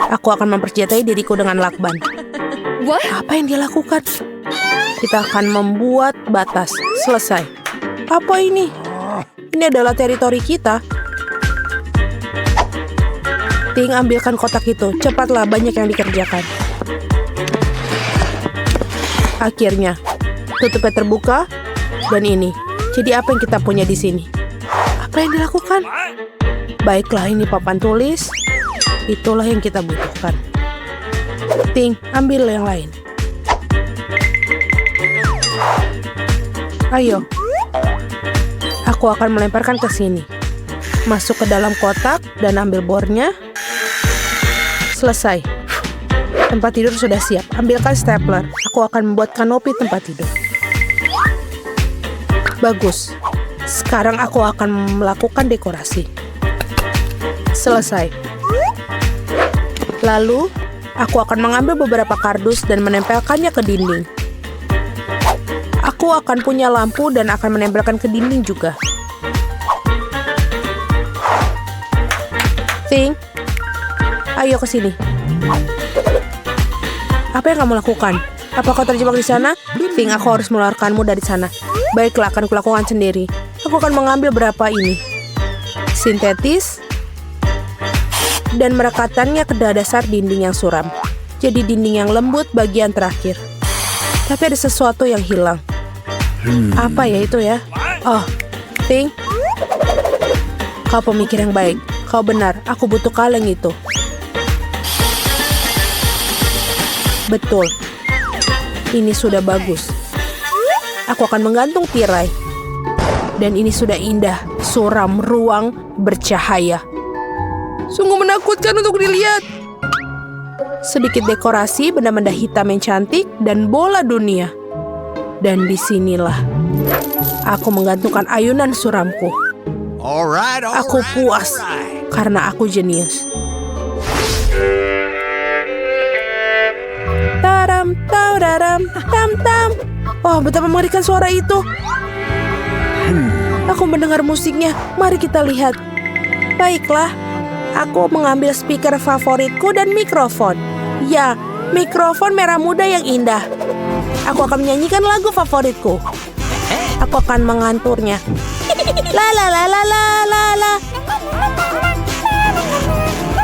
Aku akan mempercayai diriku dengan lakban. What? Apa yang dia lakukan? Kita akan membuat batas. Selesai. Apa ini? Ini adalah teritori kita. Ting, ambilkan kotak itu. Cepatlah, banyak yang dikerjakan. Akhirnya, tutupnya terbuka. Dan ini. Jadi apa yang kita punya di sini? Apa yang dilakukan? Baiklah, ini papan tulis. Itulah yang kita butuhkan. Ting, ambil yang lain. Ayo. Aku akan melemparkan ke sini. Masuk ke dalam kotak dan ambil bornya. Selesai. Tempat tidur sudah siap. Ambilkan stapler. Aku akan membuat kanopi tempat tidur. Bagus. Sekarang aku akan melakukan dekorasi. Selesai. Lalu, aku akan mengambil beberapa kardus dan menempelkannya ke dinding. Aku akan punya lampu dan akan menempelkan ke dinding juga. Ting, ayo ke sini. Apa yang kamu lakukan? Apa kau terjebak di sana? Ting, aku harus mengeluarkanmu dari sana. Baiklah, akan kulakukan sendiri. Aku akan mengambil berapa ini. Sintetis. Dan merekatkannya ke dasar dinding yang suram. Jadi dinding yang lembut bagian terakhir. Tapi ada sesuatu yang hilang. Apa ya itu ya? Oh, Ting. Kau pemikir yang baik. Kau benar, aku butuh kaleng itu. Betul. Ini sudah bagus. Aku akan menggantung tirai. Dan ini sudah indah, suram, ruang, bercahaya. Sungguh menakutkan untuk dilihat. Sedikit dekorasi, benda-benda hitam yang cantik, dan bola dunia. Dan disinilah aku menggantungkan ayunan suramku. Alright. Aku puas karena aku jenius. Taram, taudaram, tam tam. Oh, betapa mengerikan suara itu. Aku mendengar musiknya. Mari kita lihat. Baiklah. Aku mengambil speaker favoritku dan mikrofon. Ya, mikrofon merah muda yang indah. Aku akan menyanyikan lagu favoritku. Aku akan menganturnya. La la la la la la la.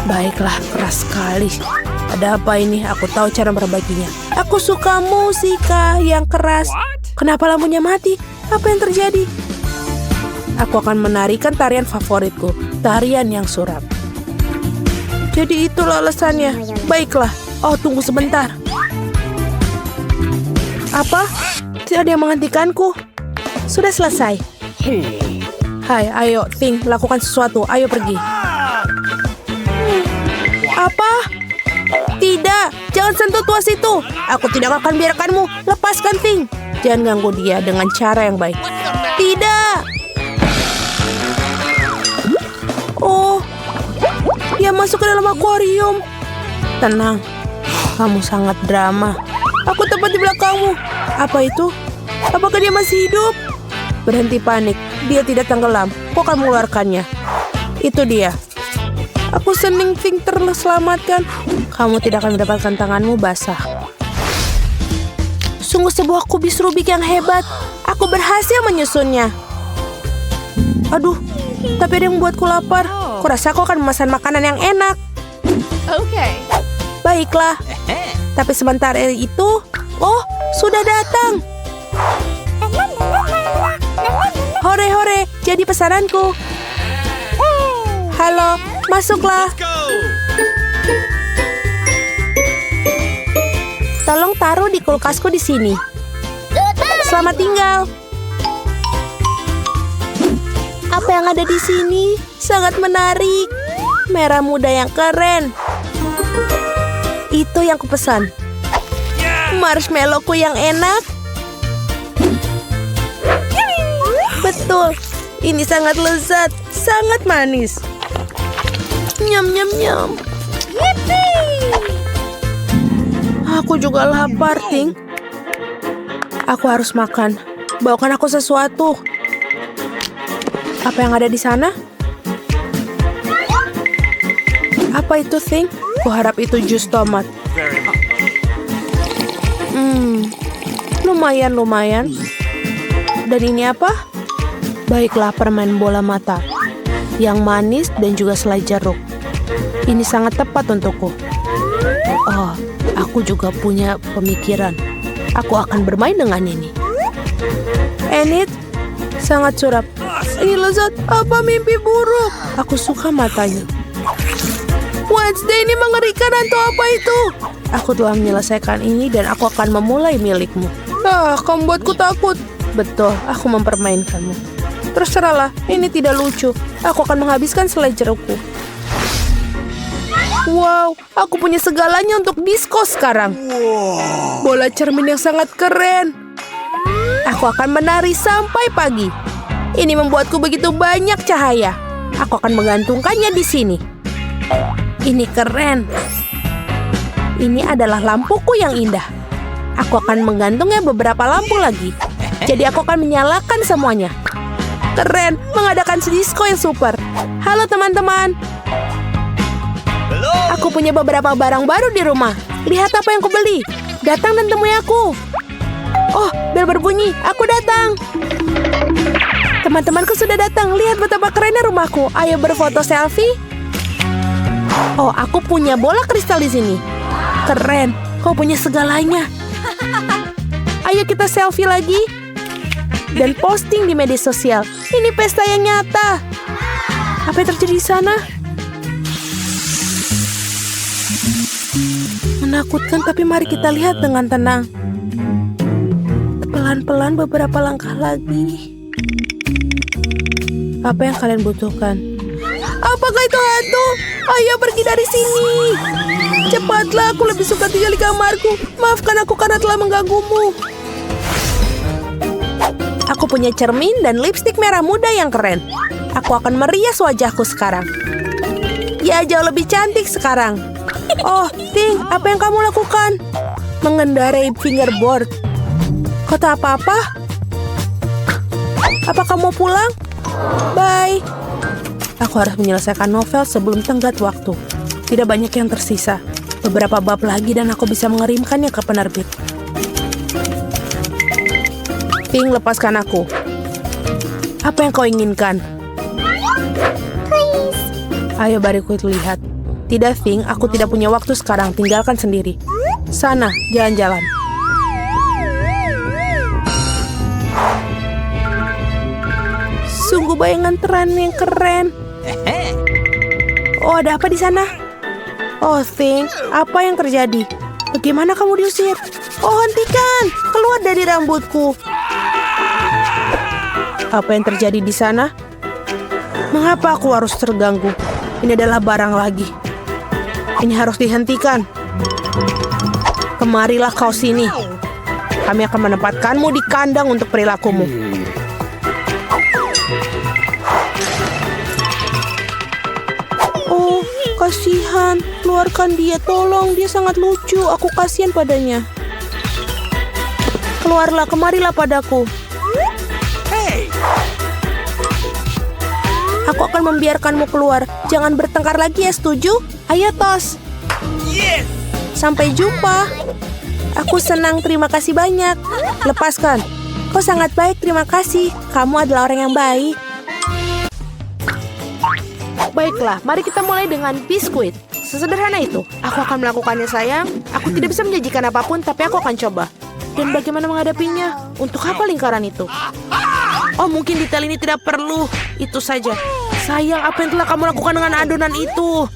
Baiklah, keras sekali. Ada apa ini? Aku tahu cara memperbaikinya. Aku suka musika yang keras. Kenapa lampunya mati? Apa yang terjadi? Aku akan menarikan tarian favoritku. Tarian yang suram. Jadi itulah alasannya. Baiklah. Oh, tunggu sebentar. Apa? Tidak ada yang menghentikanku. Sudah selesai. Hai, ayo, Ting, lakukan sesuatu. Ayo pergi. Apa? Tidak, jangan sentuh tuas itu. Aku tidak akan biarkanmu. Lepaskan, Ting. Jangan ganggu dia dengan cara yang baik. Tidak. Oh, dia masuk ke dalam akuarium. Tenang, kamu sangat drama. Aku tepat di belakangmu. Apa itu? Apakah dia masih hidup? Berhenti panik. Dia tidak tenggelam. Aku akan mengeluarkannya. Itu dia. Aku senang Ting terselamatkan. Kamu tidak akan mendapatkan tanganmu basah. Sungguh sebuah kubis Rubik yang hebat. Aku berhasil menyusunnya. Aduh, tapi ada yang membuatku lapar. Kurasa aku akan memesan makanan yang enak. Okay. Baiklah. Tapi sebentar itu, oh, sudah datang. Hore-hore, jadi pesananku. Halo, masuklah. Go! Tolong taruh di kulkasku di sini. Selamat tinggal. Apa yang ada di sini? Sangat menarik. Merah muda yang keren. Itu yang kupesan. Marshmallowku yang enak. Betul. Ini sangat lezat, sangat manis. Nyam nyam nyam. Aku juga lapar, Ting. Aku harus makan. Bawakan aku sesuatu. Apa yang ada di sana? Apa itu, Ting? Kuharap itu jus tomat. Very much. Lumayan. Dan ini apa? Baiklah, permen bola mata. Yang manis dan juga selai jeruk. Ini sangat tepat untukku. Oh, aku juga punya pemikiran. Aku akan bermain dengan ini. Enid, sangat suram. Ini lezat. Apa mimpi buruk? Aku suka matanya. Wednesday, ini mengerikan atau apa itu? Aku telah menyelesaikan ini dan aku akan memulai milikmu. Kamu buatku takut. Betul, aku mempermainkanmu. Terserahlah, ini tidak lucu. Aku akan menghabiskan selai jerukku. Wow, aku punya segalanya untuk disko sekarang. Bola cermin yang sangat keren. Aku akan menari sampai pagi. Ini membuatku begitu banyak cahaya. Aku akan menggantungkannya di sini. Ini keren. Ini adalah lampuku yang indah. Aku akan menggantungnya beberapa lampu lagi. Jadi aku akan menyalakan semuanya. Keren, mengadakan disko yang super. Halo teman-teman. Aku punya beberapa barang baru di rumah. Lihat apa yang kubeli. Datang dan temui aku. Oh, bel berbunyi. Aku datang. Teman-temanku sudah datang. Lihat betapa kerennya rumahku. Ayo berfoto selfie. Oh, aku punya bola kristal di sini. Keren. Kau punya segalanya. Ayo kita selfie lagi. Dan posting di media sosial. Ini pesta yang nyata. Apa yang terjadi di sana? Menakutkan, tapi mari kita lihat dengan tenang. Pelan-pelan beberapa langkah lagi. Apa yang kalian butuhkan? Apakah itu hantu? Ayo pergi dari sini. Cepatlah, aku lebih suka tinggal di kamarku. Maafkan aku karena telah mengganggumu. Aku punya cermin dan lipstik merah muda yang keren. Aku akan merias wajahku sekarang. Ya, jauh lebih cantik sekarang. Oh, Ting, apa yang kamu lakukan? Mengendarai fingerboard. Kau tak apa-apa? Apa kamu pulang? Bye. Aku harus menyelesaikan novel sebelum tenggat waktu. Tidak banyak yang tersisa. Beberapa bab lagi dan aku bisa mengirimkannya ke penerbit. Ting, lepaskan aku. Apa yang kau inginkan? Please. Ayo, bari ku lihat. Tidak, Ting, aku tidak punya waktu sekarang. Tinggalkan sendiri. Sana, jalan-jalan. Sungguh bayangan teran yang keren. Oh, ada apa di sana? Oh, Ting, apa yang terjadi? Bagaimana kamu diusir? Oh, hentikan! Keluar dari rambutku. Apa yang terjadi di sana? Mengapa aku harus terganggu? Ini adalah barang lagi. Ini harus dihentikan. Kemarilah kau sini. Kami akan menempatkanmu di kandang untuk perilakumu. Oh, kasihan. Keluarkan dia, tolong. Dia sangat lucu. Aku kasihan padanya. Keluarlah, kemarilah padaku. Aku akan membiarkanmu keluar. Jangan bertengkar lagi ya, setuju? Ayo, tos. Yes! Sampai jumpa. Aku senang, terima kasih banyak. Lepaskan. Kau sangat baik, terima kasih. Kamu adalah orang yang baik. Baiklah, mari kita mulai dengan biskuit. Sesederhana itu. Aku akan melakukannya, sayang. Aku tidak bisa menjanjikan apapun, tapi aku akan coba. Dan bagaimana menghadapinya? Untuk apa lingkaran itu? Oh, mungkin detail ini tidak perlu. Itu saja. sayang, apa yang telah kamu lakukan dengan adonan itu?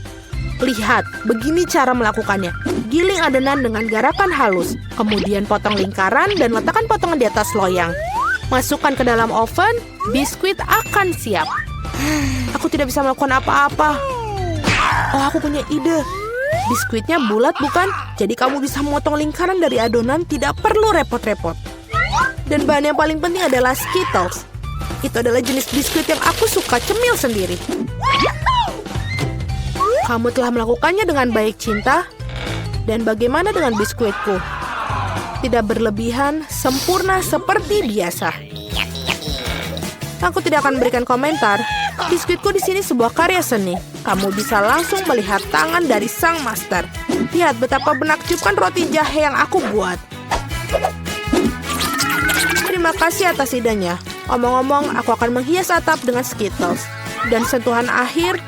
Lihat, begini cara melakukannya. Giling adonan dengan garakan halus. Kemudian potong lingkaran dan letakkan potongan di atas loyang. Masukkan ke dalam oven, biskuit akan siap. Aku tidak bisa melakukan apa-apa. Oh, aku punya ide. Biskuitnya bulat bukan? Jadi kamu bisa memotong lingkaran dari adonan, tidak perlu repot-repot. Dan bahan yang paling penting adalah Skittles. Itu adalah jenis biskuit yang aku suka cemil sendiri. Kamu telah melakukannya dengan baik, Cinta. Dan bagaimana dengan biskuitku? Tidak berlebihan, sempurna seperti biasa. Aku tidak akan berikan komentar. Biskuitku di sini sebuah karya seni. Kamu bisa langsung melihat tangan dari sang master. Lihat betapa menakjubkan roti jahe yang aku buat. Terima kasih atas idenya. Omong-omong, aku akan menghias atap dengan Skittles. Dan sentuhan akhir,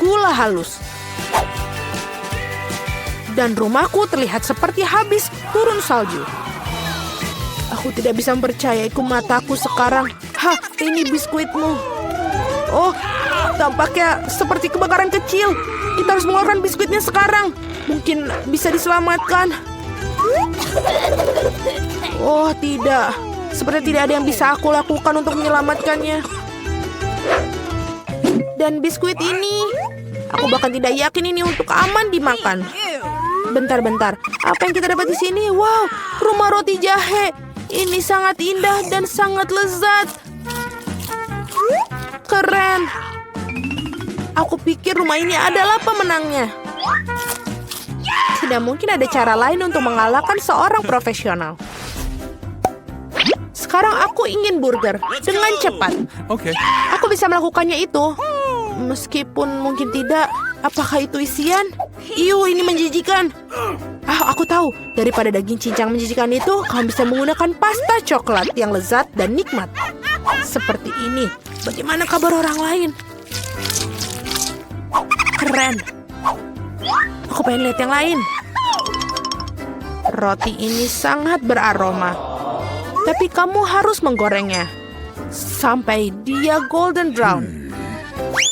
gula halus. Dan rumahku terlihat seperti habis turun salju. Aku tidak bisa mempercayai mataku sekarang. Hah, ini biskuitmu. Oh, tampaknya seperti kebakaran kecil. Kita harus mengeluarkan biskuitnya sekarang. Mungkin bisa diselamatkan. Oh, tidak. Seperti tidak ada yang bisa aku lakukan untuk menyelamatkannya. Dan biskuit ini, aku bahkan tidak yakin ini untuk aman dimakan. Bentar-bentar, apa yang kita dapat di sini? Wow, rumah roti jahe. Ini sangat indah dan sangat lezat. Keren. Aku pikir rumah ini adalah pemenangnya. Tidak mungkin ada cara lain untuk mengalahkan seorang profesional. Sekarang aku ingin burger dengan cepat. Okay. Aku bisa melakukannya itu. Meskipun mungkin tidak. Apakah itu isian? Iu, ini menjijikan. Aku tahu. Daripada daging cincang menjijikan itu, kamu bisa menggunakan pasta coklat yang lezat dan nikmat. Seperti ini. Bagaimana kabar orang lain? Keren. Aku pengen lihat yang lain. Roti ini sangat beraroma. Tapi kamu harus menggorengnya sampai dia golden brown.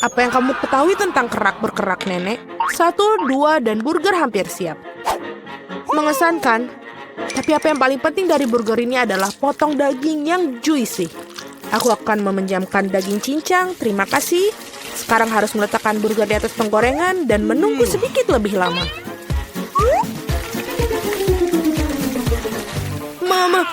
Apa yang kamu ketahui tentang kerak berkerak, Nenek? 1, 2, dan burger hampir siap. Mengesankan. Tapi apa yang paling penting dari burger ini adalah potong daging yang juicy. Aku akan meminjamkan daging cincang, terima kasih. Sekarang harus meletakkan burger di atas penggorengan dan menunggu sedikit lebih lama. Mama,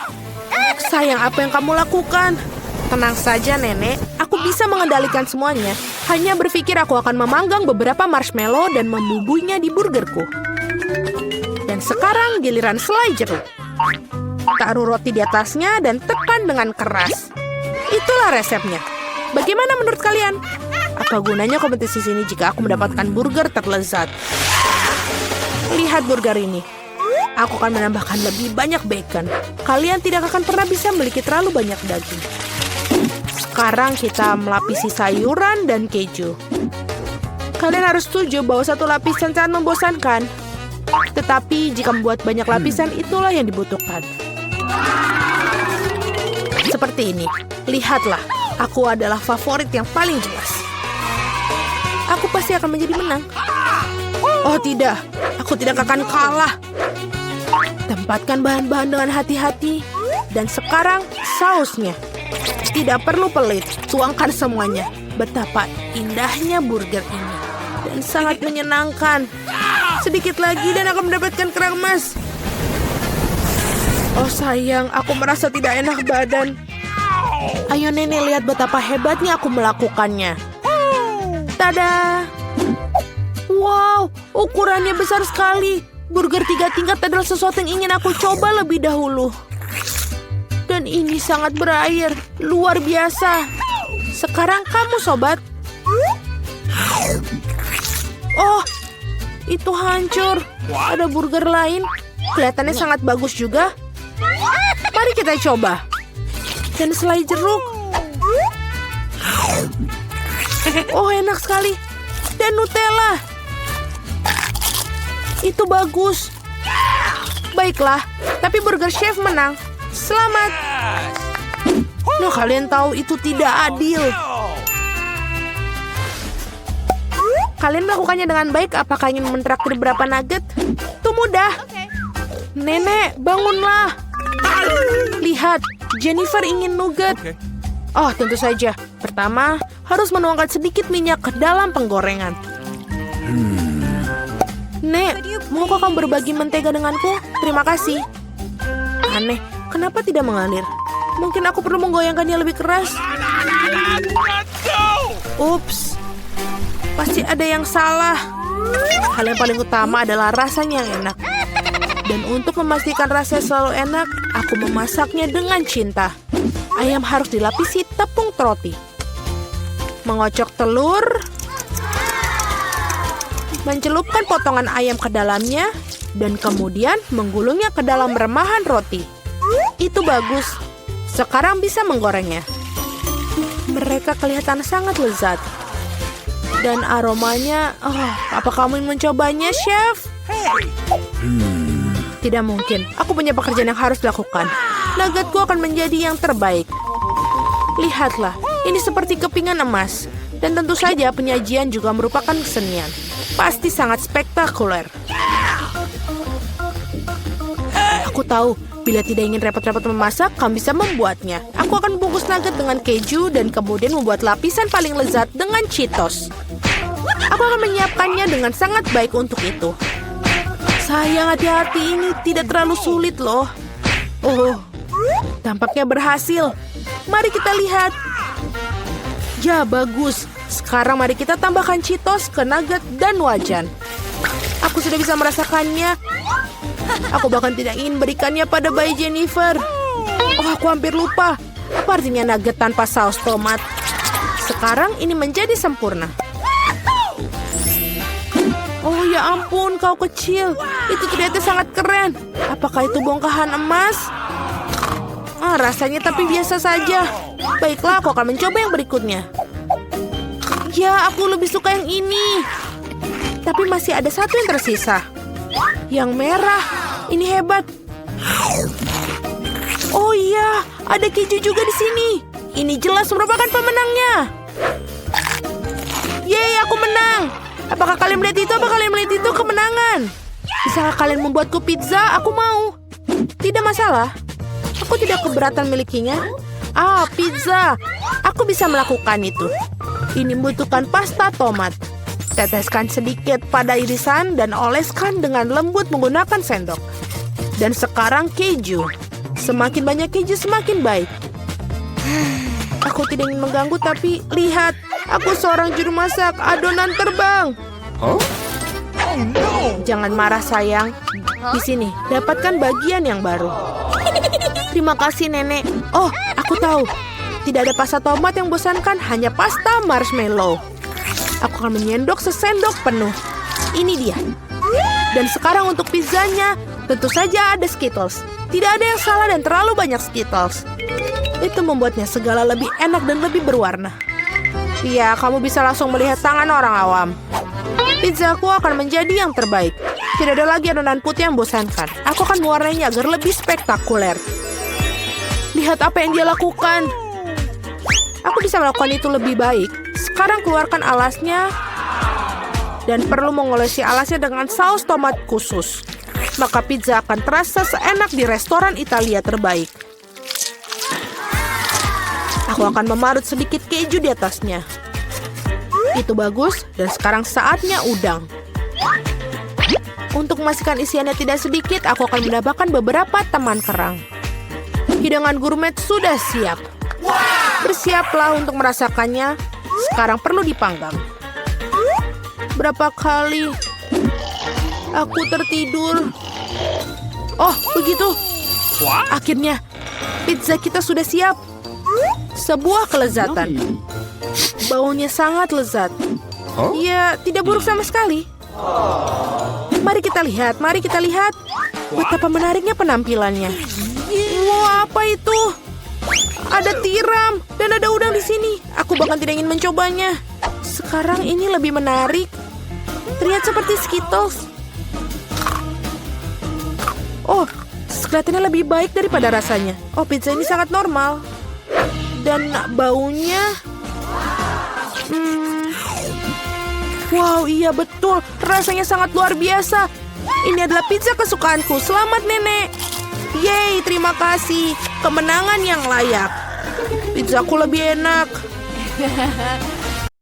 sayang, apa yang kamu lakukan? Tenang saja, Nenek. Aku bisa mengendalikan semuanya. Hanya berpikir aku akan memanggang beberapa marshmallow dan membubuinya di burgerku. Dan sekarang giliran selai jeruk. Taruh roti di atasnya dan tekan dengan keras. Itulah resepnya. Bagaimana menurut kalian? Apa gunanya kompetisi sini jika aku mendapatkan burger terlezat? Lihat burger ini. Aku akan menambahkan lebih banyak bacon. Kalian tidak akan pernah bisa memiliki terlalu banyak daging. Sekarang kita melapisi sayuran dan keju. Kalian harus setuju bahwa satu lapisan sangat membosankan. Tetapi jika membuat banyak lapisan, itulah yang dibutuhkan. Seperti ini. Lihatlah, aku adalah favorit yang paling jelas. Aku pasti akan menjadi menang. Oh tidak, aku tidak akan kalah. Tempatkan bahan-bahan dengan hati-hati. Dan sekarang sausnya. Tidak perlu pelit, tuangkan semuanya. Betapa indahnya burger ini. Dan sangat menyenangkan. Sedikit lagi dan akan mendapatkan kerang emas. Oh sayang, aku merasa tidak enak badan. Ayo Nenek, lihat betapa hebatnya aku melakukannya. Tada! Wow, ukurannya besar sekali. Burger 3 tingkat adalah sesuatu yang ingin aku coba lebih dahulu. Dan ini sangat berair, luar biasa. Sekarang kamu, sobat. Oh, itu hancur. Ada burger lain. Kelihatannya sangat bagus juga. Mari kita coba. Dan selai jeruk. Oh, enak sekali. Dan Nutella. Itu bagus. Baiklah, tapi burger chef menang. Selamat. No, kalian tahu itu tidak adil. Kalian melakukannya dengan baik. Apakah ingin mentraktir berapa nugget? Itu mudah. Nenek, bangunlah. Lihat, Jennifer ingin nugget. Okay. Oh, tentu saja. Pertama, harus menuangkan sedikit minyak ke dalam penggorengan. Nek, maukah kamu berbagi mentega denganku? Terima kasih. Aneh, kenapa tidak mengalir? Mungkin aku perlu menggoyangkannya lebih keras. Ups, pasti ada yang salah. Hal yang paling utama adalah rasanya yang enak. Dan untuk memastikan rasanya selalu enak, aku memasaknya dengan cinta. Ayam harus dilapisi tepung roti. Mengocok telur. Mencelupkan potongan ayam ke dalamnya. Dan kemudian menggulungnya ke dalam remahan roti. Itu bagus. Sekarang bisa menggorengnya. Mereka kelihatan sangat lezat. Dan aromanya, apa kamu ingin mencobanya, Chef? Tidak mungkin. Aku punya pekerjaan yang harus dilakukan. Nuggetku akan menjadi yang terbaik. Lihatlah, ini seperti kepingan emas. Dan tentu saja penyajian juga merupakan kesenian. Pasti sangat spektakuler. Aku tahu, bila tidak ingin repot-repot memasak, kamu bisa membuatnya. Aku akan membungkus nugget dengan keju dan kemudian membuat lapisan paling lezat dengan Cheetos. Aku akan menyiapkannya dengan sangat baik untuk itu. Sayang, hati-hati, ini tidak terlalu sulit loh. Oh, tampaknya berhasil. Mari kita lihat. Ya, bagus. Sekarang mari kita tambahkan Cheetos ke nugget dan wajan. Aku sudah bisa merasakannya. Aku bahkan tidak ingin berikannya pada bayi Jennifer. Oh, aku hampir lupa. Apa artinya nugget tanpa saus tomat? Sekarang ini menjadi sempurna. Oh ya ampun, kau kecil. Itu ternyata sangat keren. Apakah itu bongkahan emas? Rasanya tapi biasa saja. Baiklah, aku akan mencoba yang berikutnya. Ya, aku lebih suka yang ini. Tapi masih ada satu yang tersisa. Yang merah. Ini hebat. Oh iya, ada keju juga di sini. Ini jelas merupakan pemenangnya. Yeay, aku menang. Apakah kalian melihat itu? Apakah kalian melihat itu kemenangan? Bisakah kalian membuatku pizza? Aku mau. Tidak masalah. Aku tidak keberatan milikinya. Pizza. Aku bisa melakukan itu. Ini membutuhkan pasta tomat. Teteskan sedikit pada irisan dan oleskan dengan lembut menggunakan sendok. Dan sekarang keju. Semakin banyak keju semakin baik. Aku tidak ingin mengganggu tapi lihat. Aku seorang juru masak. Adonan terbang. Jangan marah sayang. Di sini, dapatkan bagian yang baru. Terima kasih nenek. Oh, aku tahu. Tidak ada pasta tomat yang bosankan, hanya pasta marshmallow. Aku akan menyendok sesendok penuh. Ini dia. Dan sekarang untuk pizzanya, tentu saja ada Skittles. Tidak ada yang salah dan terlalu banyak Skittles. Itu membuatnya segala lebih enak dan lebih berwarna. Iya, kamu bisa langsung melihat tangan orang awam. Pizzaku akan menjadi yang terbaik. Tidak ada lagi adonan putih yang bosankan. Aku akan mewarnainya agar lebih spektakuler. Lihat apa yang dia lakukan. Aku bisa melakukan itu lebih baik. Sekarang keluarkan alasnya. Dan perlu mengolesi alasnya dengan saus tomat khusus. Maka pizza akan terasa seenak di restoran Italia terbaik. Aku akan memarut sedikit keju di atasnya. Itu bagus, dan sekarang saatnya udang. Untuk memastikan isiannya tidak sedikit, aku akan menambahkan beberapa teman kerang. Hidangan gourmet sudah siap. Bersiaplah untuk merasakannya. Sekarang perlu dipanggang. Berapa kali aku tertidur. Oh, begitu. Akhirnya, pizza kita sudah siap. Sebuah kelezatan. Baunya sangat lezat. Ya, tidak buruk sama sekali. Mari kita lihat, mari kita lihat. Betapa menariknya penampilannya. Wah, apa itu? Ada tiram dan ada udang di sini. Aku bahkan tidak ingin mencobanya. Sekarang ini lebih menarik. Terlihat seperti Skittles. Oh, kelihatannya lebih baik daripada rasanya. Oh, pizza ini sangat normal. Dan baunya... Wow, iya betul. Rasanya sangat luar biasa. Ini adalah pizza kesukaanku. Selamat, Nenek. Yeay, terima kasih. Kemenangan yang layak. Pizzaku lebih enak.